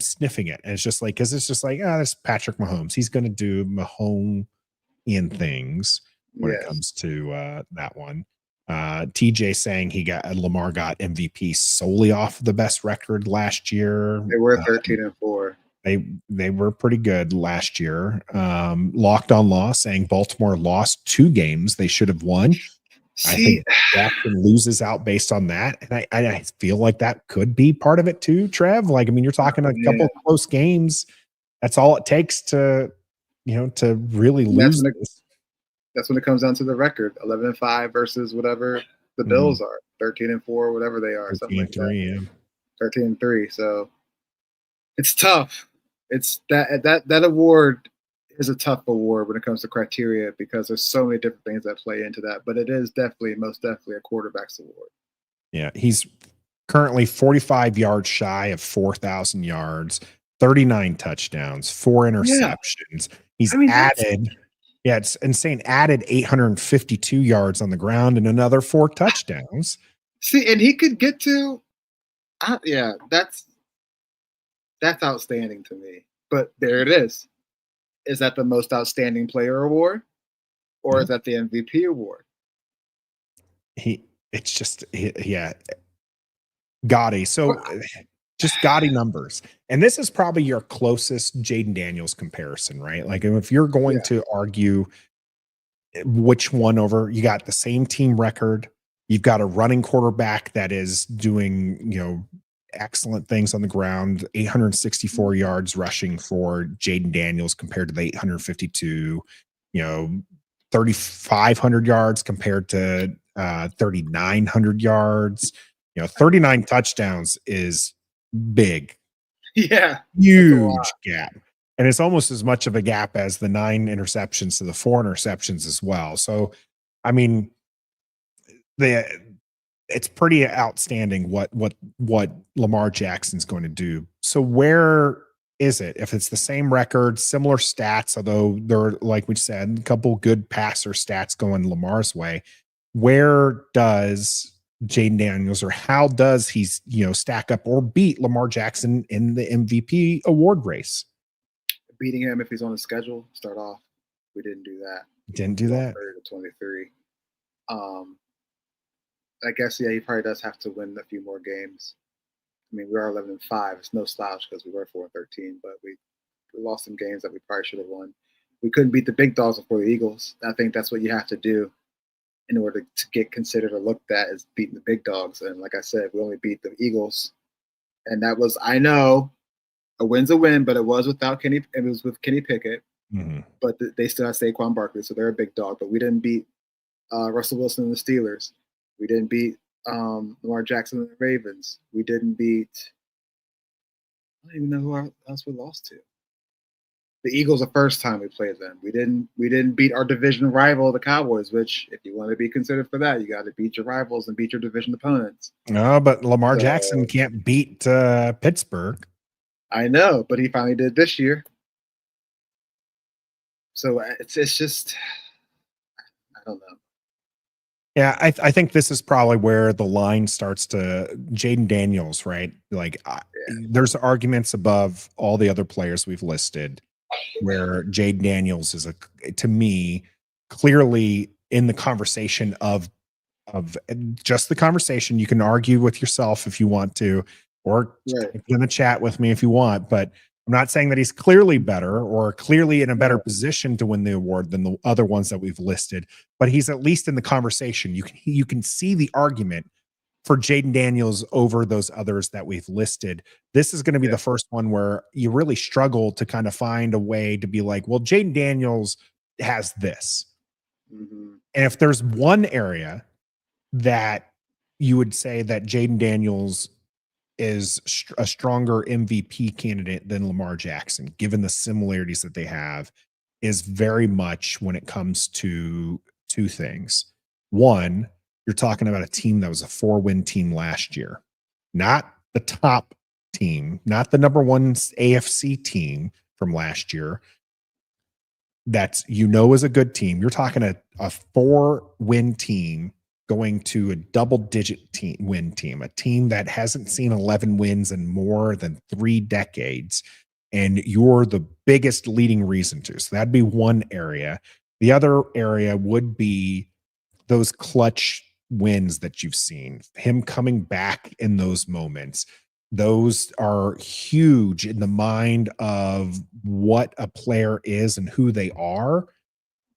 sniffing it. And it's just like, that's Patrick Mahomes. He's going to do Mahomes-ian things when it comes to that one. TJ saying Lamar got MVP solely off the best record last year. They were 13-4. They were pretty good last year. Locked on Law saying Baltimore lost 2 games they should have won. I think Jackson loses out based on that, and I feel like that could be part of it too, Trev. Like, I mean, you're talking a couple close games. That's all it takes to really lose this. That's when it comes down to the record: 11-5 versus whatever the Bills are, 13-4, whatever they are, something like that. 13-3. So it's tough. It's that award is a tough award when it comes to criteria because there's so many different things that play into that. But it is most definitely a quarterback's award. Yeah, he's currently 45 yards shy of 4,000 yards, 39 touchdowns, 4 interceptions. He's added. Yeah, it's insane. Added 852 yards on the ground and another 4 touchdowns. See, and he could get to, that's outstanding to me. But there it is. Is that the most outstanding player award, or is that the MVP award? Gaudy. So just gaudy numbers. And this is probably your closest Jayden Daniels comparison, right? Like if you're going to argue which one over, you got the same team record. You've got a running quarterback that is doing, excellent things on the ground, 864 yards rushing for Jayden Daniels compared to the 852, 3,500 yards compared to 3,900 yards. 39 touchdowns is big. Yeah. Huge gap. And it's almost as much of a gap as the 9 interceptions to the 4 interceptions as well. So, I mean, it's pretty outstanding what Lamar Jackson's going to do. So where is it? If it's the same record, similar stats, although there are, like we said, a couple good passer stats going Lamar's way, where does Jayden Daniels, or how does he, stack up or beat Lamar Jackson in the MVP award race? Beating him if he's on the schedule, start off. We didn't do that. Didn't do that. 30-23. I guess he probably does have to win a few more games. I mean, we are 11-5. It's no slouch because we were 4-13, but we lost some games that we probably should have won. We couldn't beat the big dogs before the Eagles. I think that's what you have to do in order to get considered or looked at as beating the big dogs. And like I said, we only beat the Eagles, and that was, I know, a win's a win, but it was without Kenny. It was with Kenny Pickett, but they still have Saquon Barkley, so they're a big dog. But we didn't beat Russell Wilson and the Steelers. We didn't beat Lamar Jackson and the Ravens. We didn't beat. I don't even know who else we lost to. The Eagles the first time we played them. We didn't beat our division rival, the Cowboys, which if you want to be considered for that, you got to beat your rivals and beat your division opponents. No, but Lamar Jackson can't beat Pittsburgh. I know, but he finally did this year. So it's just, I don't know. Yeah, I think this is probably where the line starts to Jayden Daniels, right? Like there's arguments above all the other players we've listed where Jayden Daniels is to me, clearly in the conversation of just the conversation. You can argue with yourself if you want to, or in the chat with me if you want, but I'm not saying that he's clearly better or clearly in a better position to win the award than the other ones that we've listed, but he's at least in the conversation. You can see the argument for Jayden Daniels over those others that we've listed. This is going to be the first one where you really struggle to kind of find a way to be like, well, Jayden Daniels has this. And if there's one area that you would say that Jayden Daniels is a stronger MVP candidate than Lamar Jackson, given the similarities that they have, is very much when it comes to two things. One, you're talking about a team that was a 4-win team last year, not the top team, not the number one AFC team from last year. That's, is a good team. You're talking a 4-win team going to a double-digit win team, a team that hasn't seen 11 wins in more than 3 decades, and you're the biggest leading reason to. So that'd be one area. The other area would be those clutch wins that you've seen, him coming back in those moments. Those are huge in the mind of what a player is and who they are.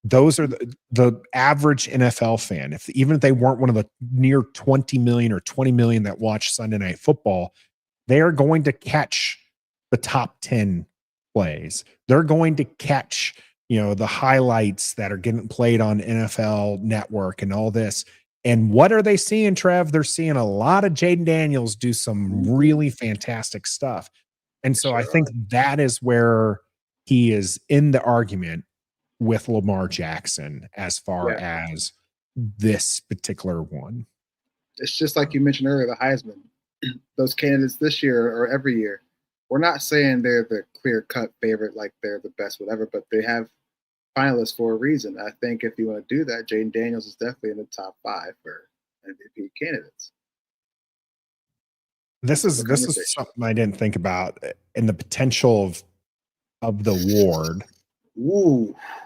Those are the average NFL fan. Even if they weren't one of the near 20 million or 20 million that watch Sunday Night Football, they are going to catch the top 10 plays. They're going to catch, the highlights that are getting played on NFL Network and all this. And what are they seeing, Trev? They're seeing a lot of Jayden Daniels do some really fantastic stuff. And so I think that is where he is in the argument with Lamar Jackson as far as this particular one. It's just like you mentioned earlier, the Heisman. Those candidates this year or every year, we're not saying they're the clear-cut favorite, like they're the best, whatever, but they have finalists for a reason. I think if you want to do that, Jayden Daniels is definitely in the top 5 for MVP candidates. This is something I didn't think about, and the potential of the award.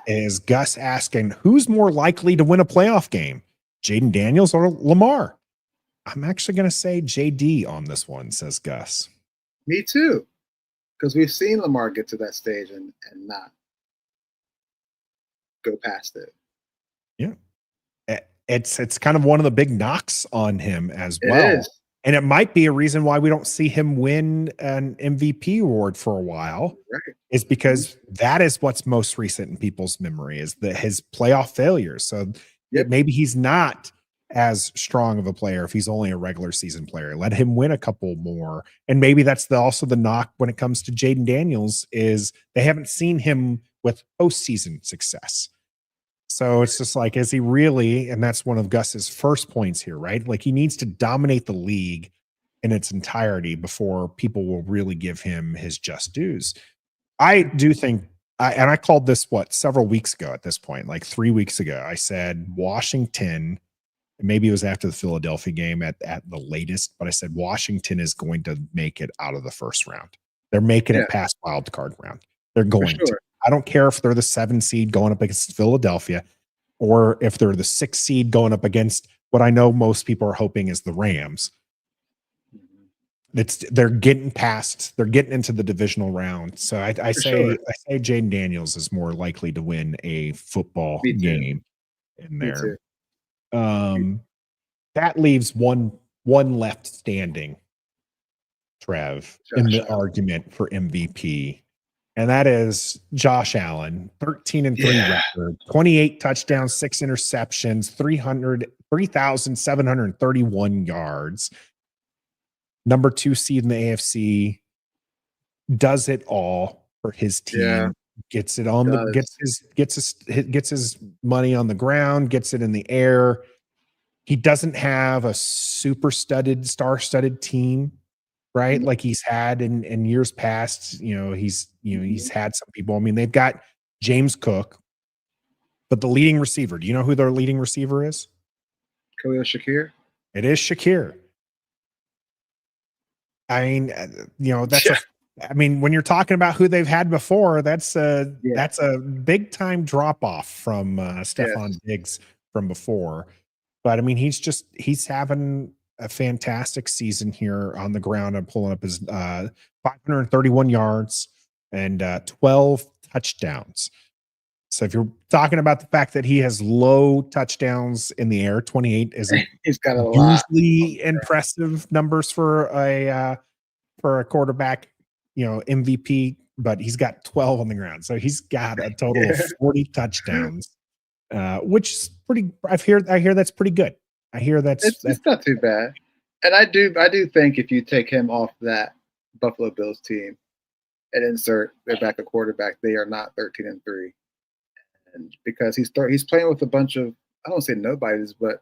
Is Gus asking who's more likely to win a playoff game, Jayden Daniels or Lamar? I'm actually going to say JD on this one, says Gus. Me too, because we've seen Lamar get to that stage and not go past it. Yeah, it's kind of one of the big knocks on him as well. And it might be a reason why we don't see him win an MVP award for a while, is because that is what's most recent in people's memory, is his playoff failures. So maybe he's not as strong of a player if he's only a regular season player. Let him win a couple more. And maybe that's also the knock when it comes to Jayden Daniels, is they haven't seen him with postseason success. So it's just like, is he really? And that's one of Gus's first points here, right? Like, he needs to dominate the league in its entirety before people will really give him his just dues. I do think, and I called this several weeks ago at this point, like 3 weeks ago, I said Washington, maybe it was after the Philadelphia game at the latest, but I said Washington is going to make it out of the first round. They're making it past wild card round. They're going to. I don't care if they're the 7 seed going up against Philadelphia, or if they're the 6 seed going up against what I know most people are hoping is the Rams. they're getting into the divisional round. So I say Jayden Daniels is more likely to win a football game in there. That leaves one left standing, Trev, in the argument for MVP. And that is Josh Allen, 13-3 record, 28 touchdowns, 6 interceptions, 3,731 yards. Number 2 seed in the AFC, does it all for his team. Gets it on gets his money on the ground, gets it in the air. He doesn't have a star-studded team, right? Like he's had in years past. He's had some people. I mean, they've got James Cook, but the leading receiver. Do you know who their leading receiver is? Khalil Shakir. It is Shakir. I mean, when you're talking about who they've had before, that's a big time drop off from Stephon Diggs from before. But I mean, he's having a fantastic season here on the ground. I'm pulling up his 531 yards and 12 touchdowns. So if you're talking about the fact that he has low touchdowns in the air, 28 isn't he's got a usually impressive numbers for a quarterback, MVP, but he's got 12 on the ground. So he's got a total of 40 touchdowns. Which is pretty. I hear that's pretty good. I hear it's not too bad, and I do think if you take him off that Buffalo Bills team and insert their backup quarterback, they are not 13-3, and because he's playing with a bunch of, I don't say nobodies, but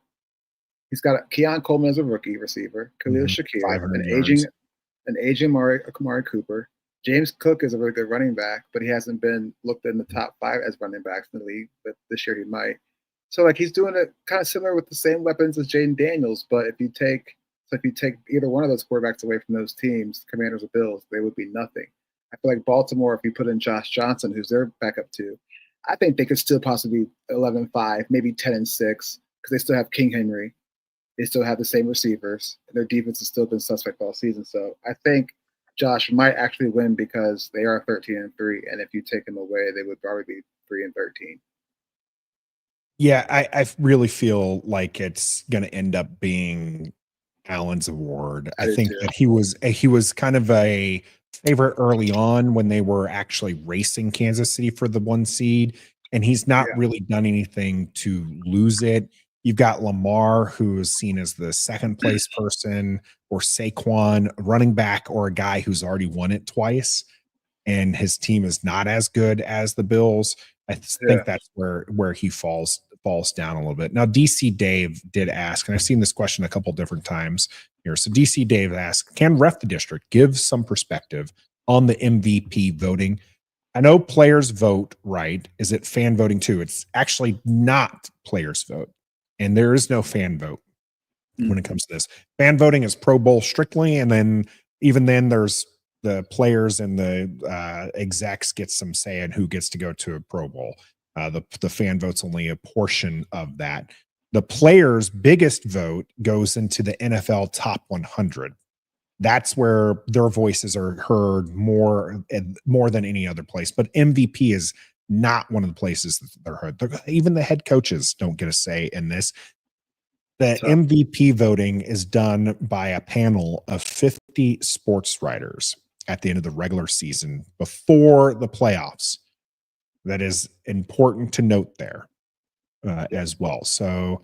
he's got Keon Coleman as a rookie receiver, Khalil Shakir, an aging Amari Cooper. James Cook is a really good running back, but he hasn't been looked in the top 5 as running backs in the league, but this year he might. So he's doing it kind of similar with the same weapons as Jayden Daniels, but if you take either one of those quarterbacks away from those teams, Commanders or Bills, they would be nothing. I feel like Baltimore, if you put in Josh Johnson, who's their backup too, I think they could still possibly be 11-5, maybe 10-6, because they still have King Henry. They still have the same receivers. And their defense has still been suspect all season. So I think Josh might actually win because they are 13-3, and if you take them away, they would probably be 3-13. Yeah, I really feel like it's going to end up being Allen's award. I think that he was kind of a favorite early on when they were actually racing Kansas City for the 1 seed, and he's not really done anything to lose it. You've got Lamar, who is seen as the second place person, or Saquon, a running back, or a guy who's already won it twice, and his team is not as good as the Bills. I think that's where he falls down a little bit. Now, DC Dave did ask, and I've seen this question a couple different times here. So DC Dave asked, can Ref the District give some perspective on the MVP voting? I know players vote, right? Is it fan voting too? It's actually not players vote. And there is no fan vote when it comes to this. Fan voting is Pro Bowl strictly, and then even then there's the players and the execs get some say in who gets to go to a Pro Bowl. The fan vote's only a portion of that. The players' biggest vote goes into the NFL Top 100. That's where their voices are heard more than any other place. But MVP is not one of the places that they're heard. Even the head coaches don't get a say in this. The MVP voting is done by a panel of 50 sports writers at the end of the regular season before the playoffs. That is important to note there as well. So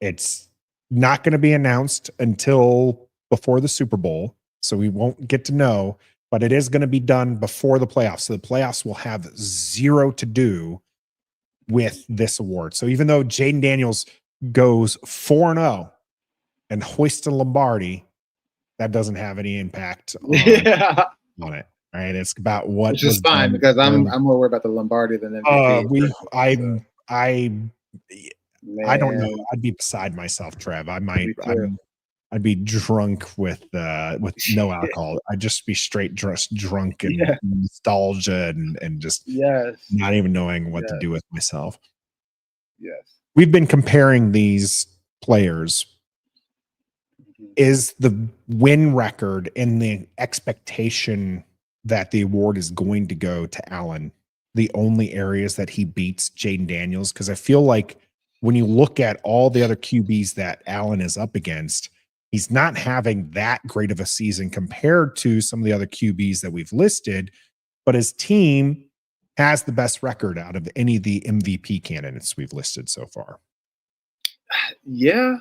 it's not going to be announced until before the Super Bowl. So we won't get to know, but it is going to be done before the playoffs. So the playoffs will have zero to do with this award. So even though Jayden Daniels goes 4-0 and hoists a Lombardi, that doesn't have any impact on it. Right? It's about what, which is fine because I'm more worried about the Lombardi than MVP. I don't know. I'd be beside myself, Trev. I'd be drunk with no alcohol. I'd just be straight drunk and nostalgia and just not even knowing what to do with myself. Yes. We've been comparing these players is the win record and the expectation that the award is going to go to Allen the only areas that he beats Jayden Daniels? Because I feel like when you look at all the other QBs that Allen is up against, he's not having that great of a season compared to some of the other QBs that we've listed, but his team has the best record out of any of the MVP candidates we've listed so far. Yeah,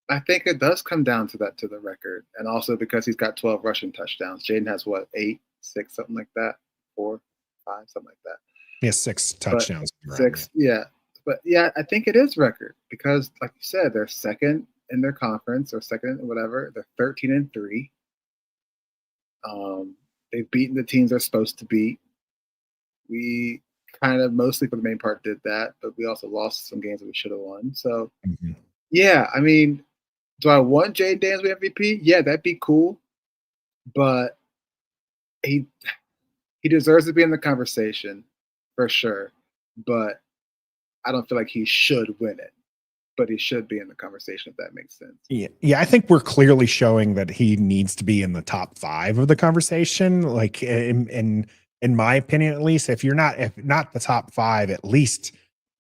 I think it does come down to that, to the record. And also because he's got 12 rushing touchdowns. Jayden has what, 8, 6, something like that? 4, 5, something like that. He has 6 touchdowns. But 6, yeah. But yeah, I think it is record because, like you said, they're second in their conference or second, whatever. They're 13-3. They've beaten the teams they're supposed to beat. We kind of mostly for the main part did that, but we also lost some games that we should have won. So, yeah, I mean, do I want Jayden Daniels to be MVP? Yeah, that'd be cool. But he deserves to be in the conversation for sure. But I don't feel like he should win it. But he should be in the conversation, if that makes sense. Yeah, I think we're clearly showing that he needs to be in the top 5 of the conversation. Like in my opinion, at least, if not the top 5, at least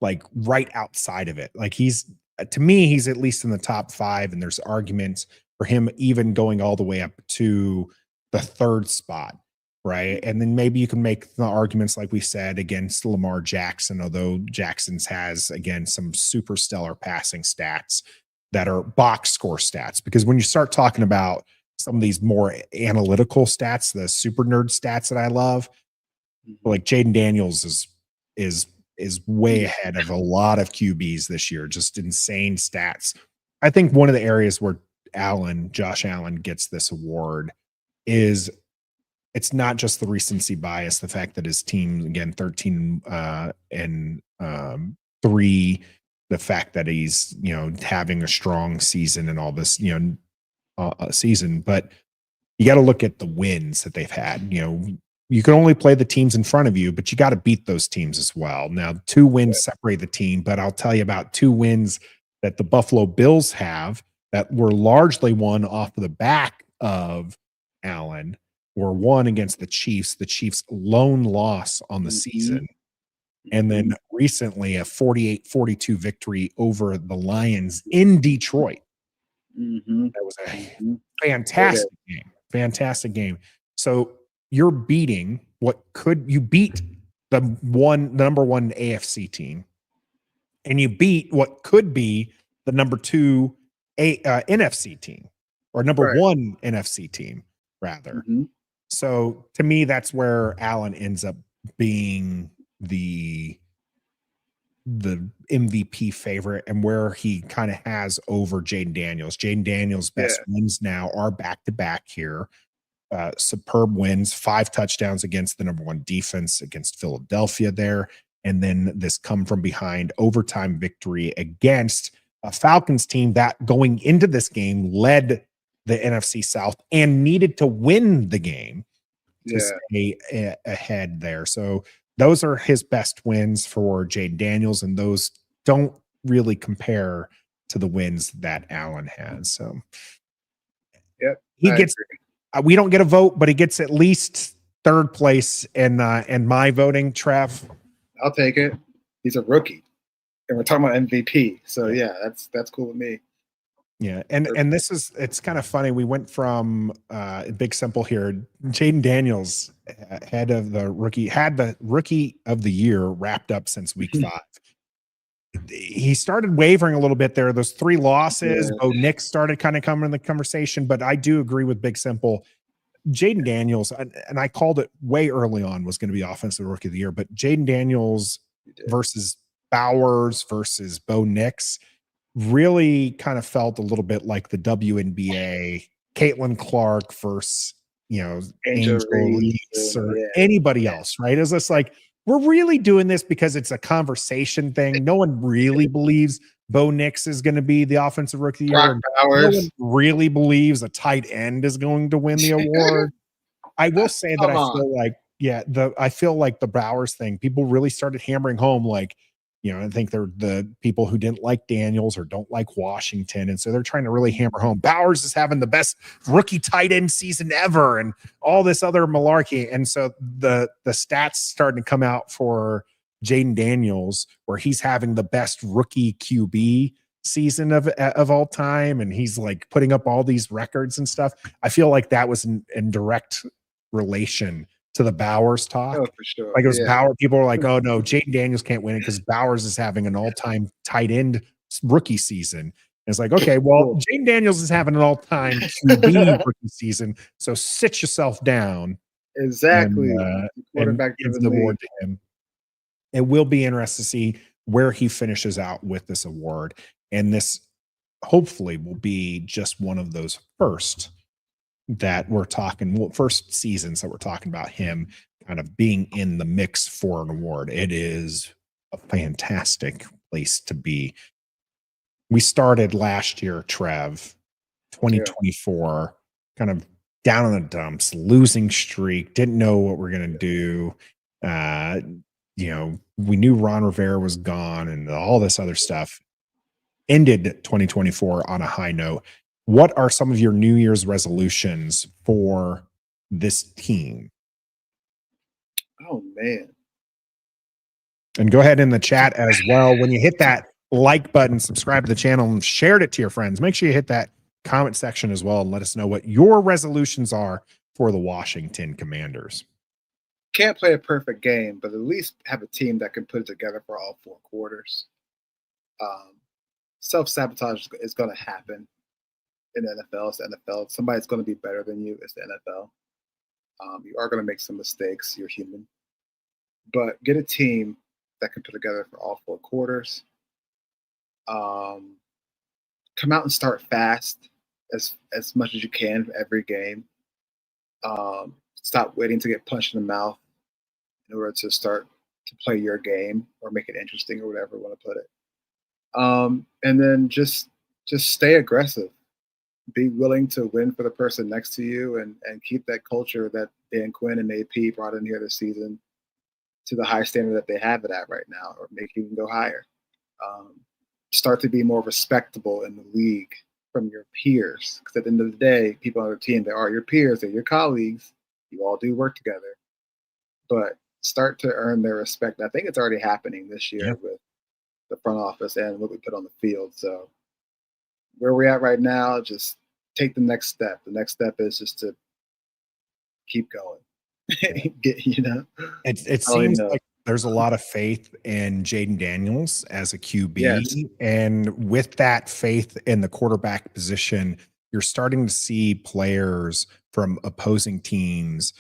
like right outside of it. Like to me, he's at least in the top 5, and there's arguments for him even going all the way up to the 3rd spot. Right. And then maybe you can make the arguments, like we said, against Lamar Jackson, although Jackson's has, again, some super stellar passing stats that are box score stats. Because when you start talking about some of these more analytical stats, the super nerd stats that I love, like Jayden Daniels is way ahead of a lot of QBs this year, just insane stats. I think one of the areas where Josh Allen gets this award is it's not just the recency bias, the fact that his team, again, 13 and 3, the fact that he's, having a strong season and all this, season, but you got to look at the wins that they've had. You can only play the teams in front of you, but you got to beat those teams as well. Now, 2 wins separate the team, but I'll tell you about 2 wins that the Buffalo Bills have that were largely won off of the back of Allen. Were won against the Chiefs' lone loss on the season. And then recently a 48-42 victory over the Lions in Detroit. That was a fantastic game. So you're beating you beat the number 1 AFC team, and you beat what could be the number 2 NFC team, or number 1 NFC team, rather. So to me, that's where Allen ends up being the MVP favorite, and where he kind of has over Jayden Daniels. Jayden Daniels' best wins now are back-to-back here. Superb wins, 5 touchdowns against the number 1 defense against Philadelphia there. And then this come from behind overtime victory against a Falcons team that going into this game led the NFC South and needed to win the game to stay ahead there. So those are his best wins for Jayden Daniels, and those don't really compare to the wins that Allen has. So he gets we don't get a vote, but he gets at least 3rd place in my voting, Trev. I'll take it. He's a rookie, and we're talking about MVP. So yeah, that's cool with me. Yeah, and it's kind of funny. We went from Big Simple here. Jayden Daniels had the rookie of the year wrapped up since week 5. He started wavering a little bit there. Those 3 losses, Bo Nix started kind of coming in the conversation, but I do agree with Big Simple. Jayden Daniels, and I called it way early on, was going to be offensive rookie of the year, but Jayden Daniels versus Bowers versus Bo Nix really kind of felt a little bit like the WNBA, Caitlin Clark versus, Angel Reese or anybody else, right? It's just like, we're really doing this because it's a conversation thing. No one really believes Bo Nix is going to be the offensive rookie of the year. No one really believes a tight end is going to win the award. I will say that I feel like the Bowers thing, people really started hammering home like, I think they're the people who didn't like Daniels or don't like Washington. And so they're trying to really hammer home Bowers is having the best rookie tight end season ever and all this other malarkey. And so the stats starting to come out for Jayden Daniels, where he's having the best rookie QB season of all time. And he's like putting up all these records and stuff. I feel like that was in direct relation to the Bowers talk. Oh, for sure. Like it was Bowers. People were like, "Oh no, Jayden Daniels can't win it because Bowers is having an all-time tight end rookie season." And it's like, okay, well, Jayden Daniels is having an all-time QB rookie season, so sit yourself down. Exactly. And give the award to him. It will be interesting to see where he finishes out with this award, and this hopefully will be just one of those first seasons that we're talking about him kind of being in the mix for an award. It is a fantastic place to be. We started last year, Trev, 2024, kind of down in the dumps, losing streak, didn't know what we're going to do. We knew Ron Rivera was gone and all this other stuff. Ended 2024 on a high note. What are some of your New Year's resolutions for this team? Oh, man. And go ahead in the chat as well. When you hit that like button, subscribe to the channel, and share it to your friends. Make sure you hit that comment section as well and let us know what your resolutions are for the Washington Commanders. Can't play a perfect game, but at least have a team that can put it together for all 4 quarters. Self-sabotage is going to happen. In the NFL, it's the NFL. Somebody's going to be better than you. It's the NFL. You are going to make some mistakes. You're human. But get a team that can put together for all 4 quarters. Come out and start fast as much as you can for every game. Stop waiting to get punched in the mouth in order to start to play your game or make it interesting or whatever you want to put it. And then just stay aggressive. Be willing to win for the person next to you and keep that culture that Dan Quinn and AP brought in here this season to the high standard that they have it at right now, or make it even go higher. Start to be more respectable in the league from your peers. Because at the end of the day, people on the team, they are your peers, they're your colleagues. You all do work together. But start to earn their respect. I think it's already happening this year with the front office and what we put on the field. So where we're at right now, just take the next step. The next step is just to keep going. It seems like there's a lot of faith in Jayden Daniels as a QB. Yes. And with that faith in the quarterback position, you're starting to see players from opposing teams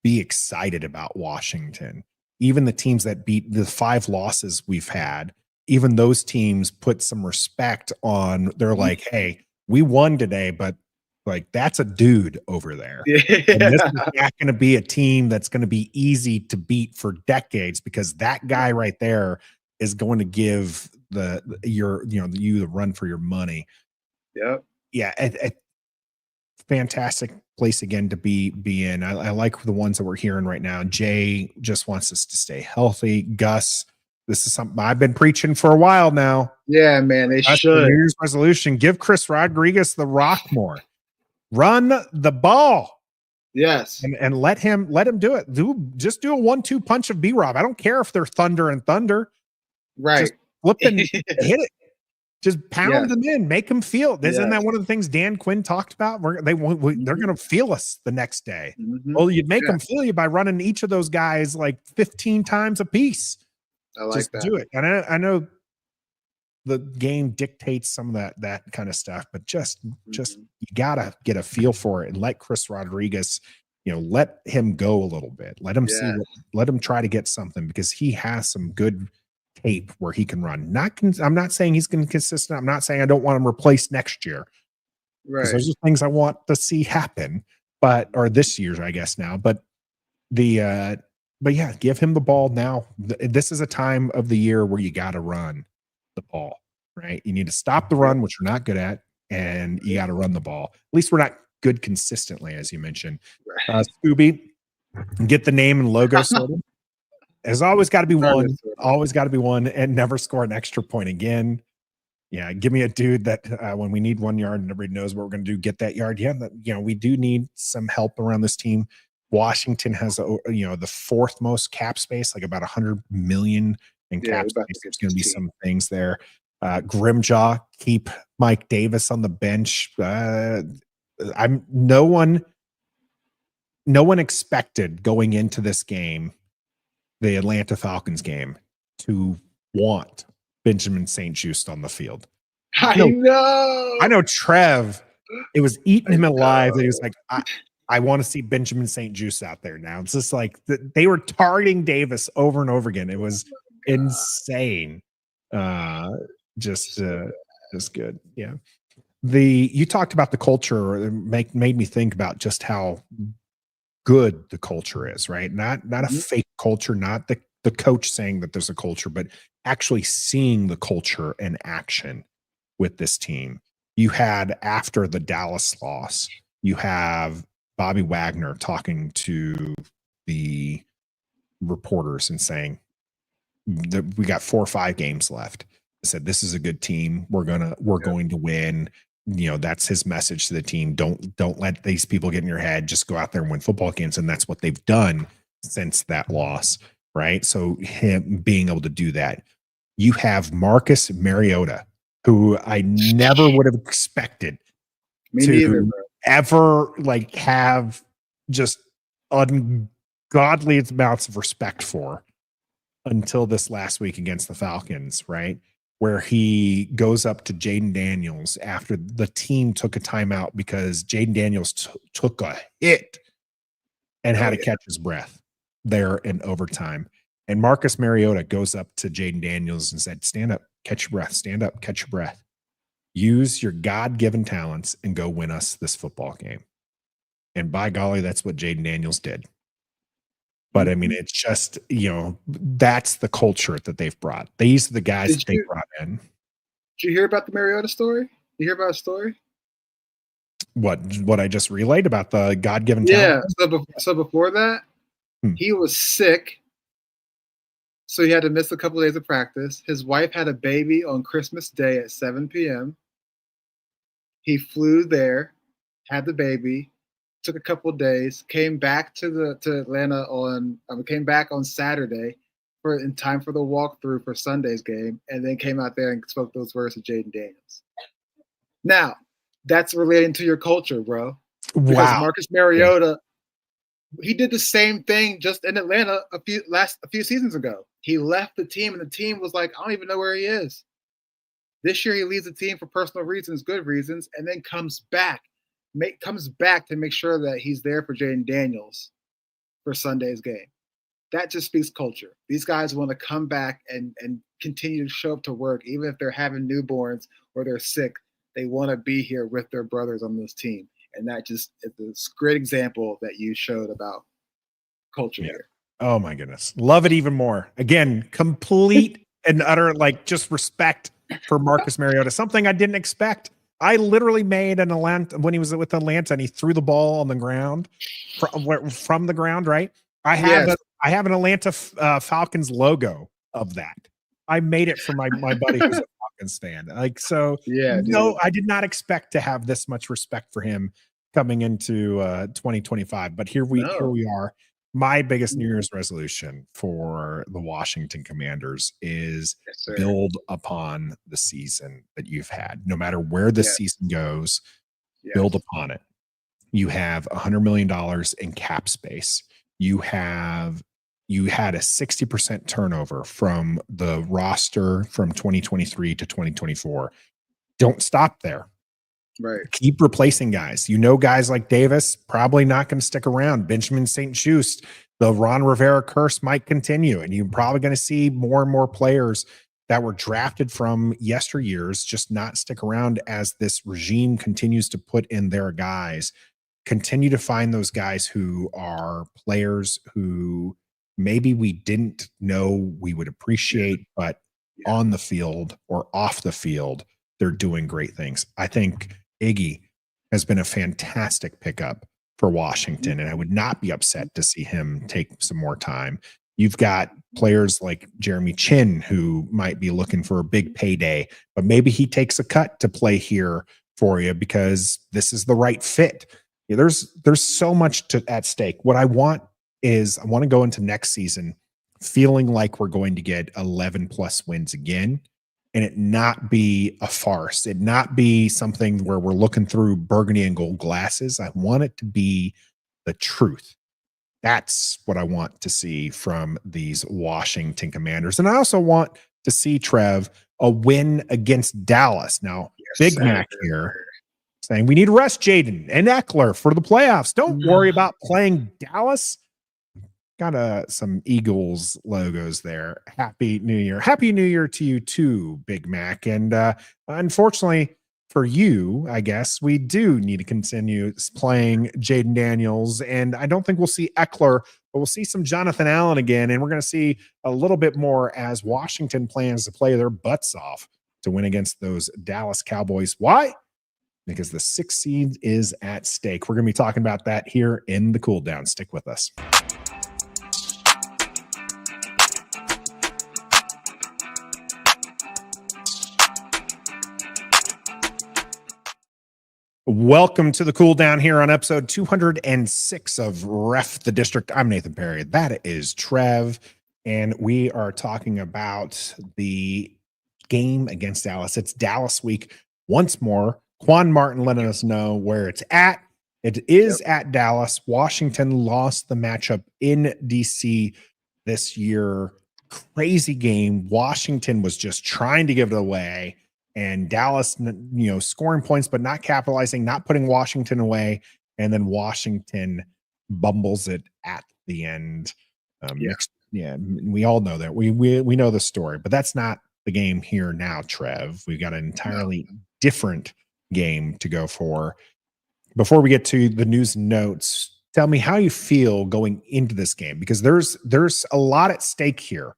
be excited about Washington. Even the teams that beat the 5 losses we've had, even those teams put some respect on. They're like, hey, we won today, but like that's a dude over there. And this is not going to be a team that's going to be easy to beat for decades, because that guy right there is going to give you the run for your money. Yep. Yeah. Fantastic place again to be in. I like the ones that we're hearing right now. Jay just wants us to stay healthy. Gus, this is something I've been preaching for a while now. Yeah, man, they That's should. The New Year's resolution: give Chris Rodriguez the rock more, run the ball. Yes, and let him do it. Just do a 1-2 punch of B-Rob. I don't care if they're thunder and thunder. Right, just flip and hit it. Just pound them in, make them feel. Isn't that one of the things Dan Quinn talked about? They're going to feel us the next day. Well, you'd make them feel you by running each of those guys like 15 times a piece. I like just that. do it. And I know the game dictates some of that kind of stuff, but just you gotta get a feel for it and let Chris Rodriguez, let him go a little bit. Let him see. Let him try to get something, because he has some good tape where he can run. I'm not saying he's going to be consistent. I'm not saying I don't want him replaced next year. Right. Those are things I want to see happen, or this year, I guess now. But yeah, give him the ball now. This is a time of the year where you got to run the ball, right? You need to stop the run, which we're not good at, and you got to run the ball. At least we're not good consistently, as you mentioned. Scooby, get the name and logo sorted. There's always got to be one. Regardless of- Always got to be one, and never score an extra point again. Yeah, give me a dude that when we need 1 yard and everybody knows what we're going to do, get that yard. Yeah, we do need some help around this team. Washington has the fourth most cap space, like about 100 million in cap space. There's going to be some things there. Grimjaw, keep Mike Davis on the bench. No one expected going into this game, the Atlanta Falcons game, to want Benjamin St-Juste on the field. I know Trev, it was eating him alive. He was like, I want to see Benjamin St-Juste out there now. It's just like they were targeting Davis over and over again. It was insane. Just good. Yeah. You talked about the culture, made me think about just how good the culture is, right? Not a fake culture, not the coach saying that there's a culture, but actually seeing the culture in action with this team. You had, after the Dallas loss, you have Bobby Wagner talking to the reporters and saying that we got 4 or 5 games left. I said, this is a good team. We're going to win. That's his message to the team. Don't let these people get in your head. Just go out there and win football games. And that's what they've done since that loss, right? So him being able to do that. You have Marcus Mariota, who I never would have expected ever have just ungodly amounts of respect for until this last week against the Falcons, right? Where he goes up to Jayden Daniels after the team took a timeout because Jayden Daniels took a hit and had to catch his breath there in overtime. And Marcus Mariota goes up to Jayden Daniels and said, stand up, catch your breath, stand up, catch your breath. Use your God-given talents and go win us this football game. And by golly, that's what Jayden Daniels did. But I mean, it's just, that's the culture that they've brought. These are the guys that they brought in. Did you hear about the Mariota story? You hear about a story? What I just relayed about the God-given talent? Yeah. So before that, he was sick. So he had to miss a couple of days of practice. His wife had a baby on Christmas Day at 7 p.m. He flew there, had the baby, took a couple of days, came back to Atlanta came back on Saturday in time for the walkthrough for Sunday's game, and then came out there and spoke those words to Jayden Daniels. Now, that's relating to your culture, bro. Because Marcus Mariota, he did the same thing just in Atlanta a few seasons ago. He left the team, and the team was like, I don't even know where he is. This year, he leaves the team for personal reasons, good reasons, and then comes back to make sure that he's there for Jayden Daniels for Sunday's game. That just speaks culture. These guys want to come back and continue to show up to work, even if they're having newborns or they're sick. They want to be here with their brothers on this team. And that just is a great example that you showed about culture here. Oh, my goodness. Love it even more. Again, complete and utter, just respect for Marcus Mariota, something I didn't expect. I literally made an Atlanta when he was with Atlanta and he threw the ball on the ground from the ground, right? I have an Atlanta Falcons logo of that. I made it for my buddy who's a Falcons fan. I did not expect to have this much respect for him coming into 2025, but here we are. My biggest New Year's resolution for the Washington Commanders is build upon the season that you've had. No matter where the season goes, build upon it. You have $100 million in cap space. You had a 60% turnover from the roster from 2023 to 2024. Don't stop there. Right. Keep replacing guys. Guys like Davis probably not going to stick around. Benjamin St-Juste, the Ron Rivera curse might continue, and you're probably going to see more and more players that were drafted from yesteryears just not stick around as this regime continues to put in their guys. Continue to find those guys who are players who maybe we didn't know we would appreciate, but on the field or off the field, they're doing great things. I think Iggy has been a fantastic pickup for Washington, and I would not be upset to see him take some more time. You've got players like Jeremy Chin who might be looking for a big payday, but maybe he takes a cut to play here for you because this is the right fit. Yeah, there's so much at stake. What I want is I want to go into next season feeling like we're going to get 11 plus wins again, and it not be a farce. It not be something where we're looking through burgundy and gold glasses. I want it to be the truth. That's what I want to see from these Washington Commanders. And I also want to see, Trev, a win against Dallas. Now, Big Mac here saying we need to rest Jayden and Eckler for the playoffs. Don't worry about playing Dallas. Got some Eagles logos there. Happy New Year. Happy New Year to you too, Big Mac. And unfortunately for you, I guess, we do need to continue playing Jayden Daniels. And I don't think we'll see Eckler, but we'll see some Jonathan Allen again. And we're going to see a little bit more as Washington plans to play their butts off to win against those Dallas Cowboys. Why? Because the 6th seed is at stake. We're going to be talking about that here in the cool down. Stick with us. Welcome to the cool down here on episode 206 of Ref the District. I'm Nathan Perry. That is Trev. And we are talking about the game against Dallas. It's Dallas week once more. Quan Martin letting us know where it's at. It is at Dallas. Washington lost the matchup in DC this year. Crazy game. Washington was just trying to give it away. And Dallas, scoring points, but not capitalizing, not putting Washington away. And then Washington bumbles it at the end. We all know that. We know the story, but that's not the game here now, Trev. We've got an entirely different game to go for. Before we get to the news and notes, tell me how you feel going into this game, because there's a lot at stake here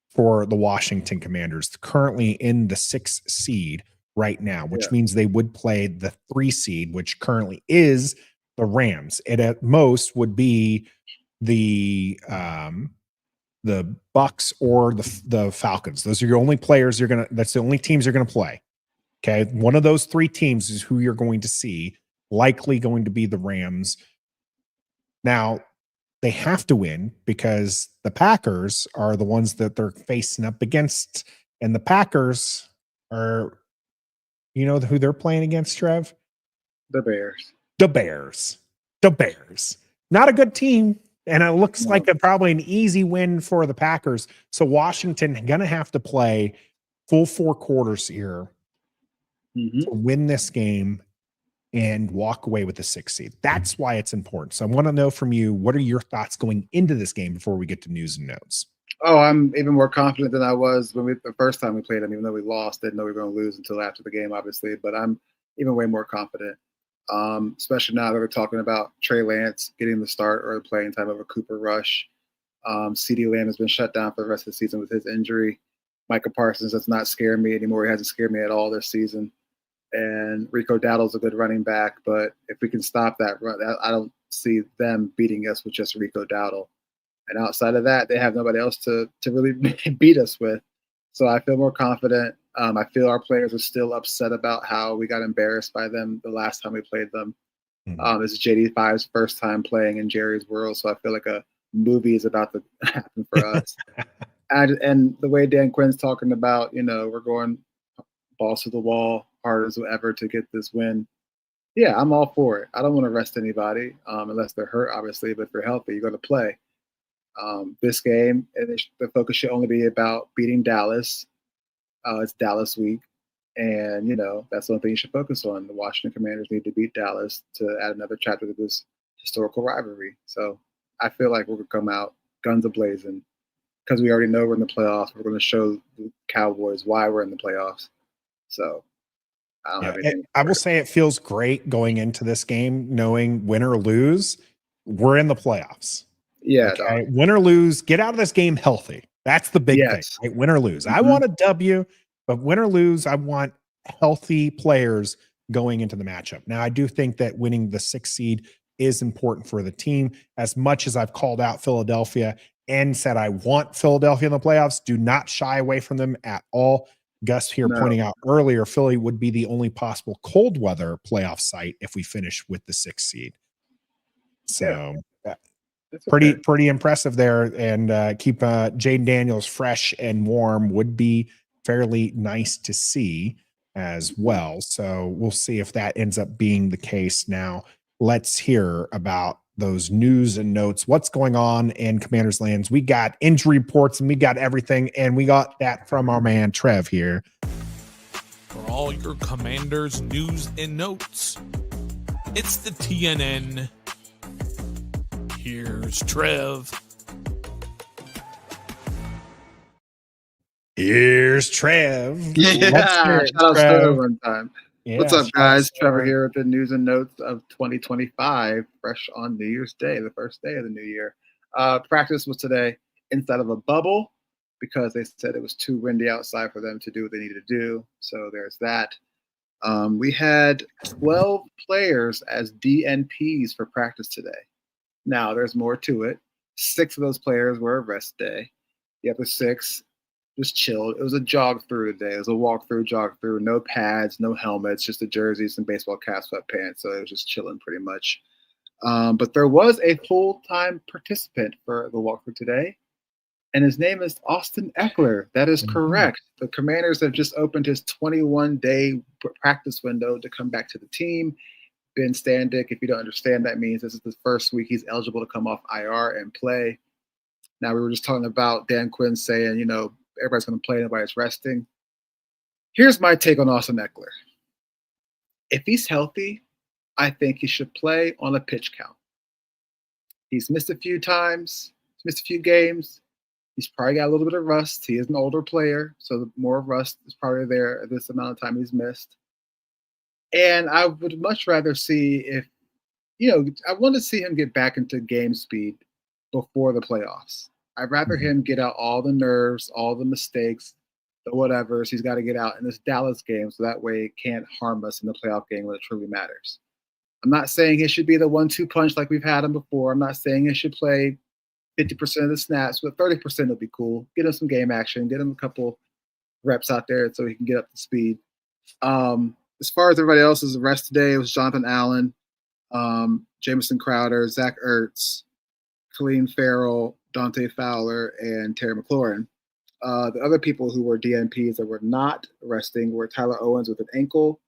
for the Washington Commanders, currently in the 6th seed right now, which means they would play the 3 seed, which currently is the Rams. It at most would be the Bucks or the Falcons. Those are your only players that's the only teams you're gonna play. Okay. One of those 3 teams is who you're going to see, likely going to be the Rams. Now, they have to win because the Packers are the ones that they're facing up against. And the Packers are, who they're playing against, Trev? The Bears. The Bears. Not a good team. And it looks like probably an easy win for the Packers. So Washington going to have to play full 4 quarters here to win this game and walk away with the 6th seed. That's why it's important. So I want to know from you, what are your thoughts going into this game before we get to news and notes? Oh, I'm even more confident than I was the first time we played them, even though we lost. Didn't know we were going to lose until after the game, obviously. But I'm even way more confident, especially now that we're talking about Trey Lance getting the start or the playing time over Cooper Rush. CeeDee Lamb has been shut down for the rest of the season with his injury. Micah Parsons does not scare me anymore. He hasn't scared me at all this season. And Rico Dowdle's a good running back, but if we can stop that run, I don't see them beating us with just Rico Dowdle. And outside of that, they have nobody else to really beat us with. So I feel more confident. I feel our players are still upset about how we got embarrassed by them the last time we played them. This is JD5's first time playing in Jerry's world, so I feel like a movie is about to happen for us. And the way Dan Quinn's talking about, we're going balls to the wall, hard as ever to get this win. Yeah, I'm all for it. I don't want to rest anybody unless they're hurt, obviously. But if they're healthy, you're going to play. This game, the focus should only be about beating Dallas. It's Dallas week. And, that's the only thing you should focus on. The Washington Commanders need to beat Dallas to add another chapter to this historical rivalry. So I feel like we're going to come out guns a-blazing because we already know we're in the playoffs. We're going to show the Cowboys why we're in the playoffs. So I will say it feels great going into this game, knowing win or lose, we're in the playoffs. Yeah. Okay? Win or lose, get out of this game healthy. That's the big thing, right? Win or lose. I want a W, but win or lose, I want healthy players going into the matchup. Now, I do think that winning the 6th seed is important for the team. As much as I've called out Philadelphia and said, I want Philadelphia in the playoffs. Do not shy away from them at all. Gus here pointing out earlier, Philly would be the only possible cold weather playoff site if we finish with the 6th seed. So pretty impressive there, and keep Jayden Daniels fresh and warm would be fairly nice to see as well. So we'll see if that ends up being the case. Now let's hear about those news and notes. What's going on in Commanders lands? We got injury reports and we got everything, and we got that from our man Trev here. For all your Commanders news and notes, it's the TNN. Here's Trev. Here's Trev. Yeah, shout out Trevor one time. Yeah, what's up, guys? Trevor here with the news and notes of 2025, fresh on New Year's Day, the first day of the new year. Practice was today inside of a bubble because they said it was too windy outside for them to do what they needed to do. So there's that. We had 12 players as DNPs for practice today. Now, there's more to it. 6 of those players were a rest day. The other 6 just chilled. It was a jog through today. It was a walk through, jog through. No pads, no helmets, just the jerseys and baseball caps, sweatpants. So it was just chilling pretty much. But there was a full-time participant for the walkthrough today, and his name is Austin Ekeler. That is correct. The Commanders have just opened his 21-day practice window to come back to the team. Ben Standick, if you don't understand, that means this is the first week he's eligible to come off IR and play. Now, we were just talking about Dan Quinn saying, you know, everybody's going to play, nobody's resting. Here's my take on Austin Ekeler. If he's healthy, I think he should play on a pitch count. He's missed a few times. He's missed a few games. He's probably got a little bit of rust. He is an older player, so more rust is probably there at this amount of time he's missed. And I would much rather see if, you know, I want to see him get back into game speed before the playoffs. I'd rather him get out all the nerves, all the mistakes, the whatevers he's got to get out in this Dallas game, so that way it can't harm us in the playoff game when it truly matters. I'm not saying it should be the 1-2 punch like we've had him before. I'm not saying it should play 50% of the snaps, but 30% would be cool. Get him some game action, get him a couple reps out there so he can get up to speed. As far as everybody else's rest today, it was Jonathan Allen, Jamison Crowder, Zach Ertz, Khalil Farrell, Dante Fowler, and Terry McLaurin. The other people who were DNPs that were not resting were Tyler Owens with an ankle,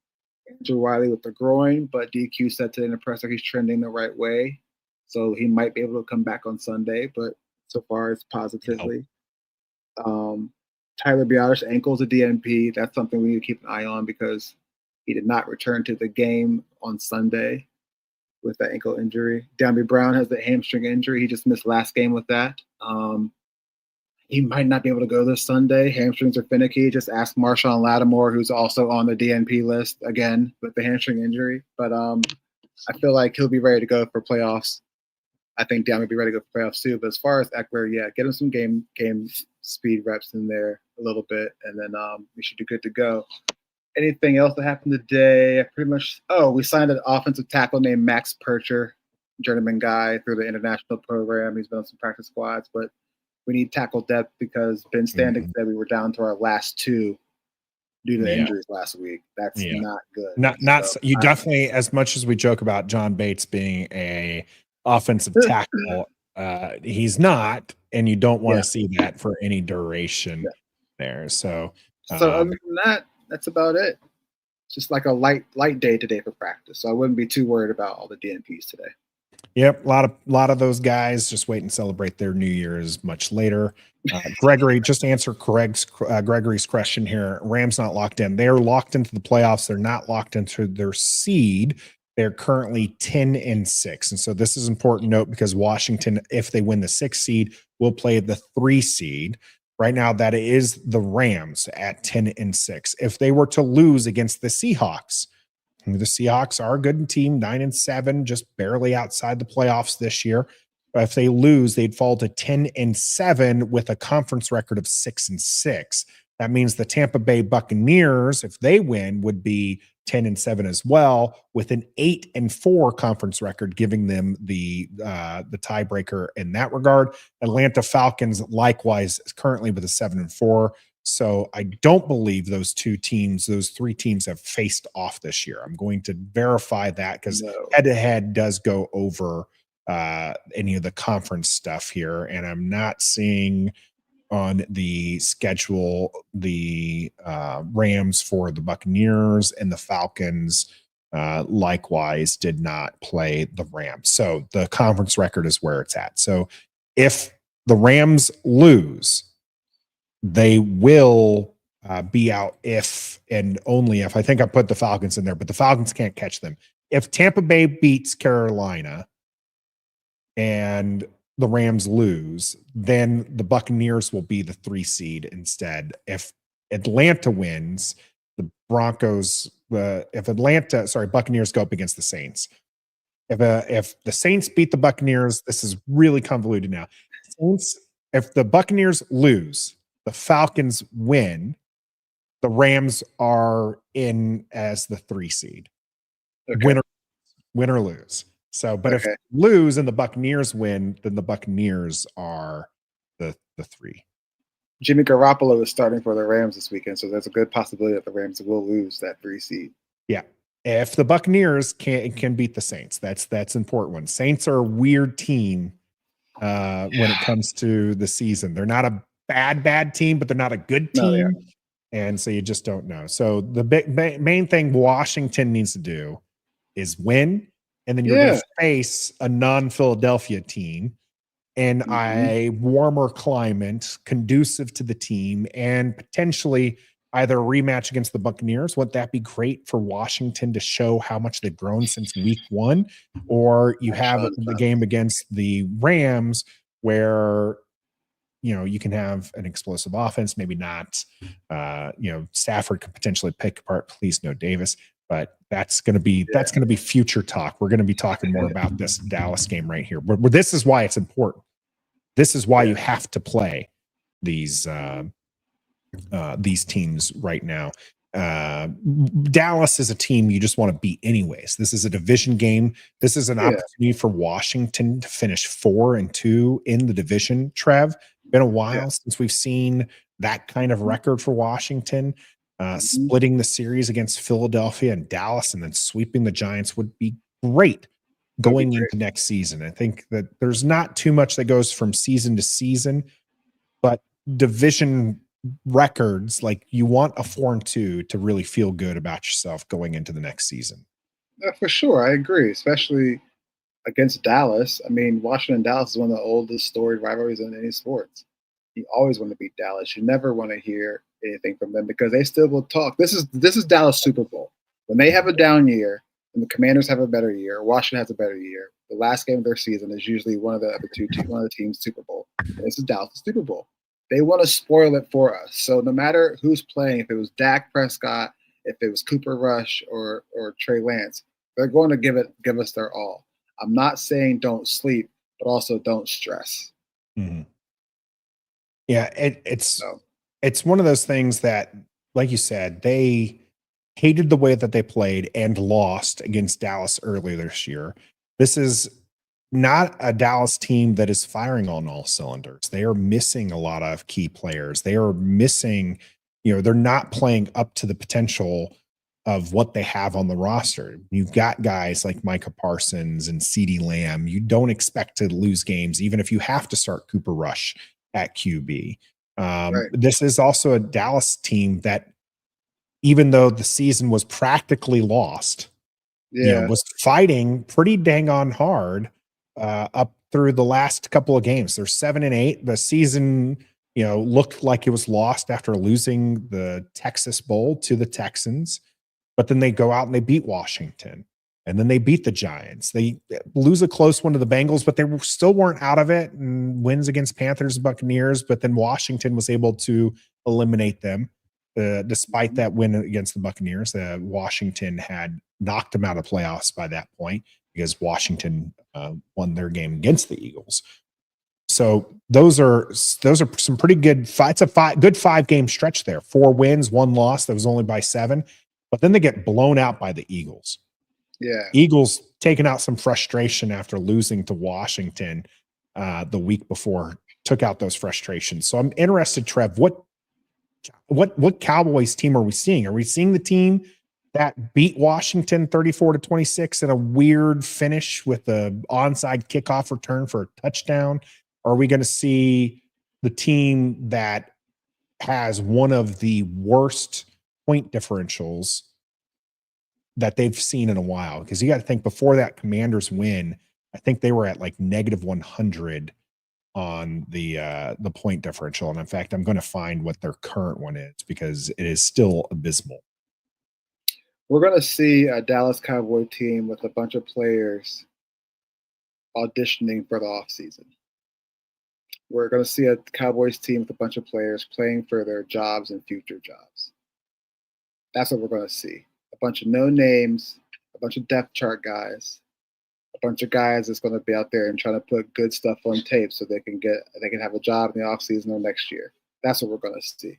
Andrew Wiley with the groin, but DQ said today in the presser he's trending the right way. So he might be able to come back on Sunday, but so far it's positively. Tyler Biadasz ankle is a DNP. That's something we need to keep an eye on because he did not return to the game on Sunday with that ankle injury. Downby Brown has the hamstring injury. He just missed last game with that. He might not be able to go this Sunday. Hamstrings are finicky. Just ask Marshawn Lattimore, who's also on the DNP list again with the hamstring injury. But I feel like he'll be ready to go for playoffs. I think Down will be ready to go for playoffs too. But as far as Ekeler, yeah, get him some game speed reps in there a little bit, and then we should be good to go. Anything else that happened today? Pretty much. Oh, we signed an offensive tackle named Max Percher, journeyman guy through the international program. He's been on some practice squads, but we need tackle depth because Ben Standick said we were down to our last 2 due to the injuries last week. That's not good. You definitely, as much as we joke about John Bates being a offensive tackle, he's not, and you don't want to see that for any duration there. So other than that, that's about it. It's just like a light day today for practice. So I wouldn't be too worried about all the DNPs today. Yep, a lot of those guys just wait and celebrate their New Year's much later. Gregory, just to answer Gregory's question here. Rams not locked in. They're locked into the playoffs. They're not locked into their seed. They're currently 10-6. And so this is important note because Washington, if they win the 6th seed, will play the 3 seed. Right now, that is the Rams at 10-6. If they were to lose against the Seahawks are a good team, 9-7, just barely outside the playoffs this year. But if they lose, they'd fall to 10-7 with a conference record of 6-6. That means the Tampa Bay Buccaneers, if they win, would be 10-7 as well, with an 8-4 conference record, giving them the tiebreaker in that regard. Atlanta Falcons, likewise, is currently with a 7-4. So I don't believe those three teams have faced off this year. I'm going to verify that because head-to-head does go over any of the conference stuff here, and I'm not seeing on the schedule the Rams for the Buccaneers, and the Falcons likewise did not play the Rams. So the conference record is where it's at. So if the Rams lose, they will be out if and only if, I think I put the Falcons in there, but the Falcons can't catch them. If Tampa Bay beats Carolina and the Rams lose, then the Buccaneers will be the 3 seed instead. If Atlanta wins, the Buccaneers go up against the Saints. If the Saints beat the Buccaneers, this is really convoluted now. If the Buccaneers lose, the Falcons win, the Rams are in as the 3 seed. Okay. Win or lose. So, but if lose and the Buccaneers win, then the Buccaneers are the 3. Jimmy Garoppolo is starting for the Rams this weekend, so there's a good possibility that the Rams will lose that 3 seed. Yeah. If the Buccaneers can beat the Saints, that's important one. Saints are a weird team when it comes to the season. They're not a bad team, but they're not a good team. No, and so you just don't know. So the main thing Washington needs to do is win. And then you're going to face a non-Philadelphia team in a warmer climate, conducive to the team, and potentially either a rematch against the Buccaneers. Wouldn't that be great for Washington to show how much they've grown since week 1? Or you have the game against the Rams where, you can have an explosive offense, maybe not. Stafford could potentially pick apart, please no Davis. But that's going to be future talk. We're going to be talking more about this Dallas game right here. But this is why it's important. This is why you have to play these teams right now. Dallas is a team you just want to beat anyways. This is a division game. This is an opportunity for Washington to finish 4-2 in the division. Trev, been a while since we've seen that kind of record for Washington. Splitting the series against Philadelphia and Dallas and then sweeping the Giants would be great going into next season. I think that there's not too much that goes from season to season, but division records, like you want a 4-2 to really feel good about yourself going into the next season. For sure. I agree, especially against Dallas. I mean, Washington and Dallas is one of the oldest storied rivalries in any sports. You always want to beat Dallas. You never want to hear anything from them because they still will talk. This is Dallas Super Bowl. When they have a down year and the Commanders have a better year, Washington has a better year, the last game of their season is usually one of the teams' Super Bowl. And this is Dallas Super Bowl. They want to spoil it for us. So no matter who's playing, if it was Dak Prescott, if it was Cooper Rush or Trey Lance, they're going to give us their all. I'm not saying don't sleep, but also don't stress. Mm-hmm. Yeah, it's one of those things that, like you said, they hated the way that they played and lost against Dallas earlier this year. This is not a Dallas team that is firing on all cylinders. They are missing a lot of key players. They are missing, they're not playing up to the potential of what they have on the roster. You've got guys like Micah Parsons and CeeDee Lamb. You don't expect to lose games, even if you have to start Cooper Rush at QB. This is also a Dallas team that, even though the season was practically lost, was fighting pretty dang on hard up through the last couple of games. They're 7-8. The season, looked like it was lost after losing the Texas Bowl to the Texans, but then they go out and they beat Washington. And then they beat the Giants. They lose a close one to the Bengals, but they still weren't out of it. And wins against Panthers and Buccaneers. But then Washington was able to eliminate them. Despite that win against the Buccaneers, Washington had knocked them out of playoffs by that point because Washington won their game against the Eagles. So those are some pretty good fights. It's a good 5-game stretch there. 4 wins, 1 loss. That was only by 7. But then they get blown out by the Eagles. Yeah. Eagles taking out some frustration after losing to Washington the week before, took out those frustrations. So I'm interested, Trev, what Cowboys team are we seeing? Are we seeing the team that beat Washington 34-26 in a weird finish with the onside kickoff return for a touchdown? Or are we going to see the team that has one of the worst point differentials that they've seen in a while? Because you got to think, before that Commanders win, I think they were at like -100 on the point differential. And in fact, I'm going to find what their current one is, because it is still abysmal. We're going to see a Dallas Cowboy team with a bunch of players auditioning for the offseason. We're going to see a Cowboys team with a bunch of players playing for their jobs and future jobs. That's what we're going to see. A bunch of no names, a bunch of depth chart guys, a bunch of guys that's going to be out there and trying to put good stuff on tape so they can have a job in the offseason or next year. That's what we're going to see.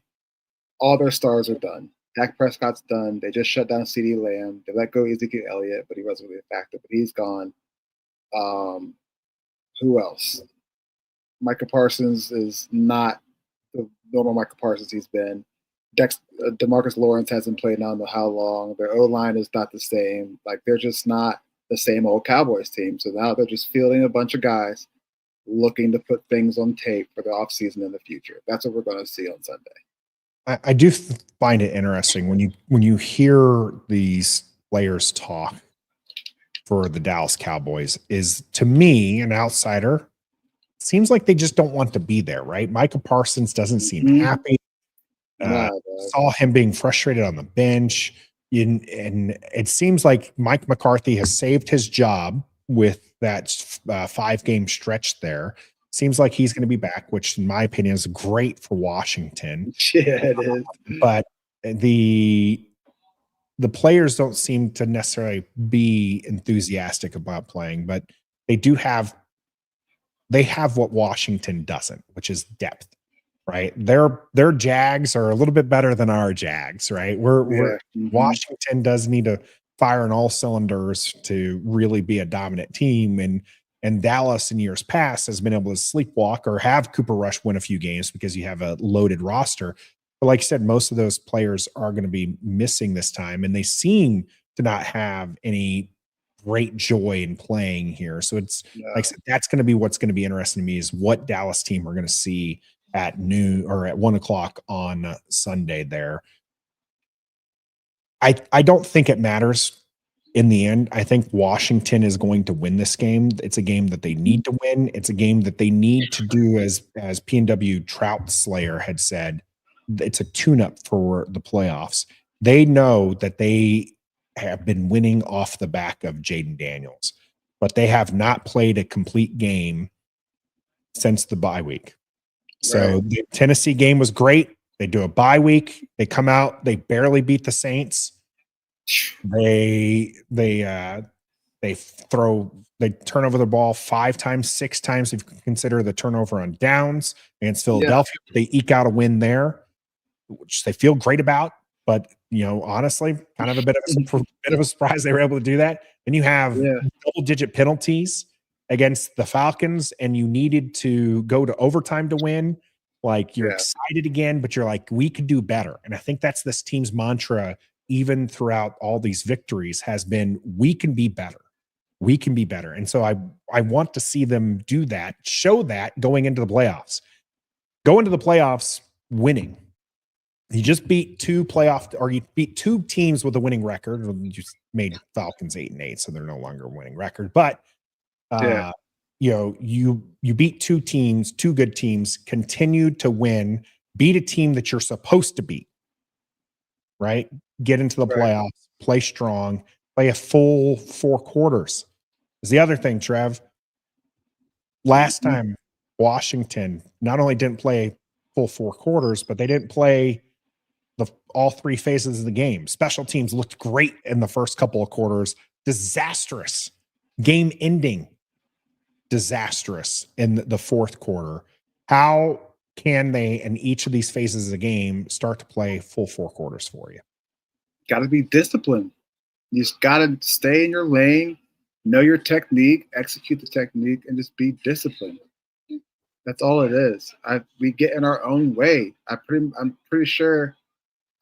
All their stars are done. Dak Prescott's done. They just shut down CeeDee Lamb. They let go Ezekiel Elliott, but he wasn't really a factor, but he's gone. Who else? Micah Parsons is not the normal Micah Parsons he's been. DeMarcus Lawrence hasn't played I don't know how long. Their O-line is not the same. Like, they're just not the same old Cowboys team. So now they're just fielding a bunch of guys looking to put things on tape for the offseason in the future. That's what we're going to see on Sunday. I do find it interesting when you hear these players talk for the Dallas Cowboys. Is, to me, an outsider, seems like they just don't want to be there, right? Micah Parsons doesn't seem happy. Saw him being frustrated on the bench. And it seems like Mike McCarthy has saved his job with that 5-game stretch there. Seems like he's going to be back, which in my opinion is great for Washington. Yeah, it is. But the players don't seem to necessarily be enthusiastic about playing, but they have what Washington doesn't, which is depth, right? Their Jags are a little bit better than our Jags, right? Washington does need to fire on all cylinders to really be a dominant team. And Dallas in years past has been able to sleepwalk or have Cooper Rush win a few games because you have a loaded roster. But like I said, most of those players are going to be missing this time, and they seem to not have any great joy in playing here. So it's like I said, that's going to be what's going to be interesting to me, is what Dallas team we're going to see at noon or at 1:00 on Sunday there. I don't think it matters in the end. I think Washington is going to win this game. It's a game that they need to win. It's a game that they need to do, as PNW Trout Slayer had said, it's a tune-up for the playoffs. They know that they have been winning off the back of Jayden Daniels, but they have not played a complete game since the bye week. So the Tennessee game was great. They do a bye week. They come out. They barely beat the Saints. They turn over the ball 5 times, 6 times if you consider the turnover on downs against Philadelphia. They eke out a win there, which they feel great about. But honestly, kind of a bit of a surprise they were able to do that. Then you have double-digit penalties against the Falcons, and you needed to go to overtime to win. Like, you're excited again, but you're like, we could do better. And I think that's this team's mantra, even throughout all these victories, has been, we can be better. We can be better. And so I want to see them do that, show that going into the playoffs. Go into the playoffs winning. You just beat two teams with a winning record. You just made Falcons 8-8, so they're no longer a winning record. But you beat 2 teams, 2 good teams, continued to win, beat a team that you're supposed to beat, right? Get into the playoffs, play strong, play a full 4 quarters. Is the other thing, Trev. Last time Washington not only didn't play full 4 quarters, but they didn't play all 3 phases of the game. Special teams looked great in the first couple of quarters. Disastrous. Game ending. Disastrous in the 4th quarter. How can they, in each of these phases of the game, start to play full 4 quarters for you? Got to be disciplined. You just got to stay in your lane, know your technique, execute the technique, and just be disciplined. That's all it is. We get in our own way. I'm pretty sure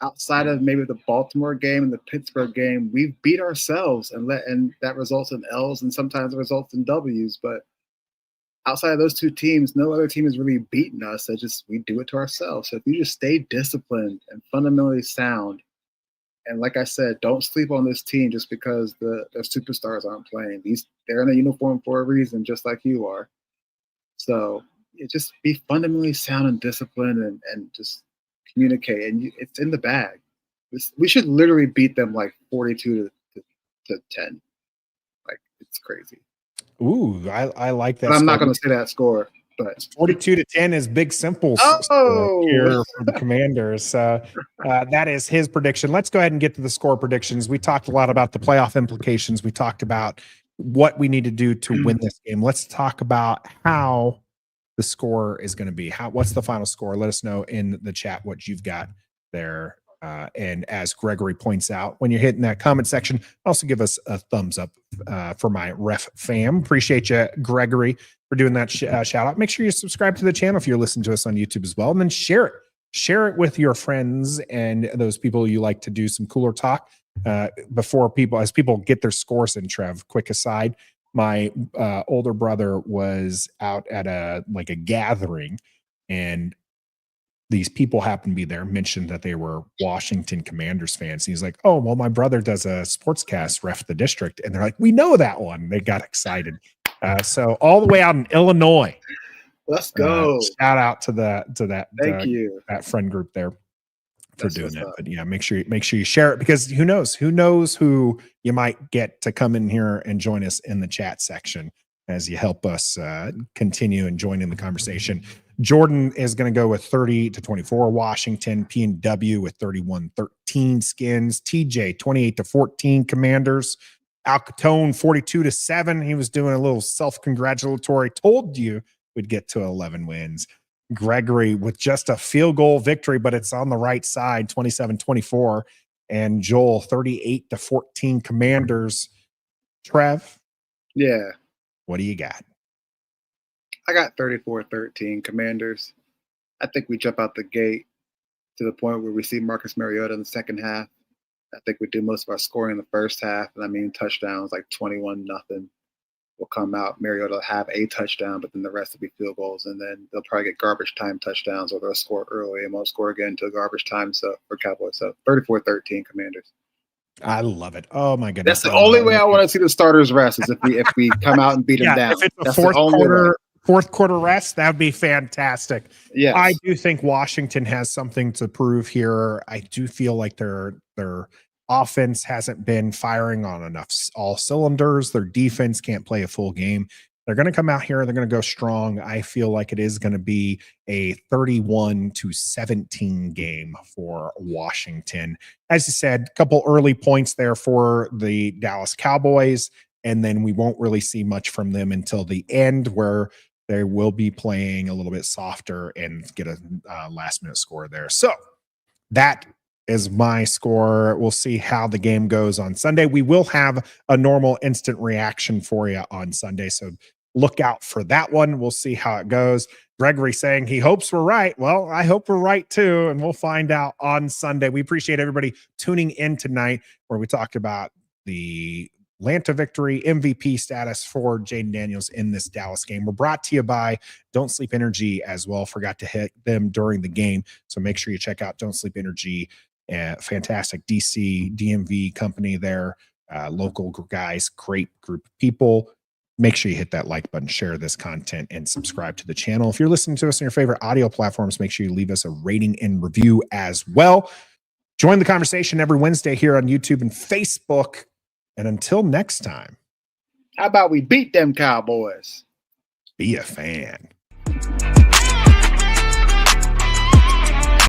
outside of maybe the Baltimore game and the Pittsburgh game, we've beat ourselves and that results in L's and sometimes it results in W's. But outside of those 2 teams, no other team has really beaten us. We do it to ourselves. So if you just stay disciplined and fundamentally sound, and like I said, don't sleep on this team just because their superstars aren't playing. They're in a uniform for a reason, just like you are. So just be fundamentally sound and disciplined and just communicate. And it's in the bag. We should literally beat them like 42 to 10. Like, it's crazy. Ooh, I like that. But I'm not going to say that score. But 42 to 10 is Big Simple's here for the Commanders. That is his prediction. Let's go ahead and get to the score predictions. We talked a lot about the playoff implications. We talked about what we need to do to win this game. Let's talk about how the score is going to be. What's the final score? Let us know in the chat what you've got there. And as Gregory points out, when you're hitting that comment section, also give us a thumbs up for my ref fam. Appreciate you, Gregory, for doing that shout out. Make sure you subscribe to the channel if you're listening to us on YouTube as well, and then share it. Share it with your friends and those people you like to do some cooler talk as people get their scores in. Trev, quick aside, my older brother was out at a gathering, and these people happened to be there, mentioned that they were Washington Commanders fans. He's like, oh, well, my brother does a sportscast, Ref the District. And they're like, we know that one. They got excited. So all the way out in Illinois. Let's go. Shout out to that Thank you. That friend group there for doing that. But yeah, make sure you share it, because who knows who you might get to come in here and join us in the chat section as you help us continue and join in the conversation. Jordan is going to go with 30-24 Washington. P&W with 31-13 Skins. TJ 28-14 Commanders. Alcatone 42-7. He was doing a little self-congratulatory. Told you we'd get to 11 wins. Gregory with just a field goal victory, but it's on the right side, 27-24. And Joel 38-14 Commanders. Trev? Yeah. What do you got? I got 34-13 Commanders. I think we jump out the gate to the point where we see Marcus Mariota in the second half. I think we do most of our scoring in the first half. And I mean, touchdowns like 21-0 will come out. Mariota will have a touchdown, but then the rest will be field goals. And then they'll probably get garbage time touchdowns, or they'll score early and won't score again until garbage time. So for Cowboys, so 34-13 Commanders. I love it. Oh my goodness. That's the only way I want to see the starters rest, is if we come out and beat them down. If it's a fourth quarter rest, that would be fantastic. Yes. I do think Washington has something to prove here. I do feel like their offense hasn't been firing on enough all cylinders. Their defense can't play a full game. They're going to come out here. They're going to go strong. I feel like it is going to be a 31-17 game for Washington. As you said, a couple early points there for the Dallas Cowboys, and then we won't really see much from them until the end, where they will be playing a little bit softer and get a last-minute score there. So that is my score. We'll see how the game goes on Sunday. We will have a normal instant reaction for you on Sunday, so look out for that one. We'll see how it goes. Gregory saying he hopes we're right. Well, I hope we're right too, and we'll find out on Sunday. We appreciate everybody tuning in tonight, where we talked about the Atlanta victory, MVP status for Jayden Daniels in this Dallas game. We're brought to you by Don't Sleep Energy as well. Forgot to hit them during the game, so make sure you check out Don't Sleep Energy. Fantastic DC DMV company there, local guys, great group of people. Make sure you hit that like button, share this content, and subscribe to the channel. If you're listening to us on your favorite audio platforms, make sure you leave us a rating and review as well. Join the conversation every Wednesday here on YouTube and Facebook. And until next time, how about we beat them Cowboys? Be a fan.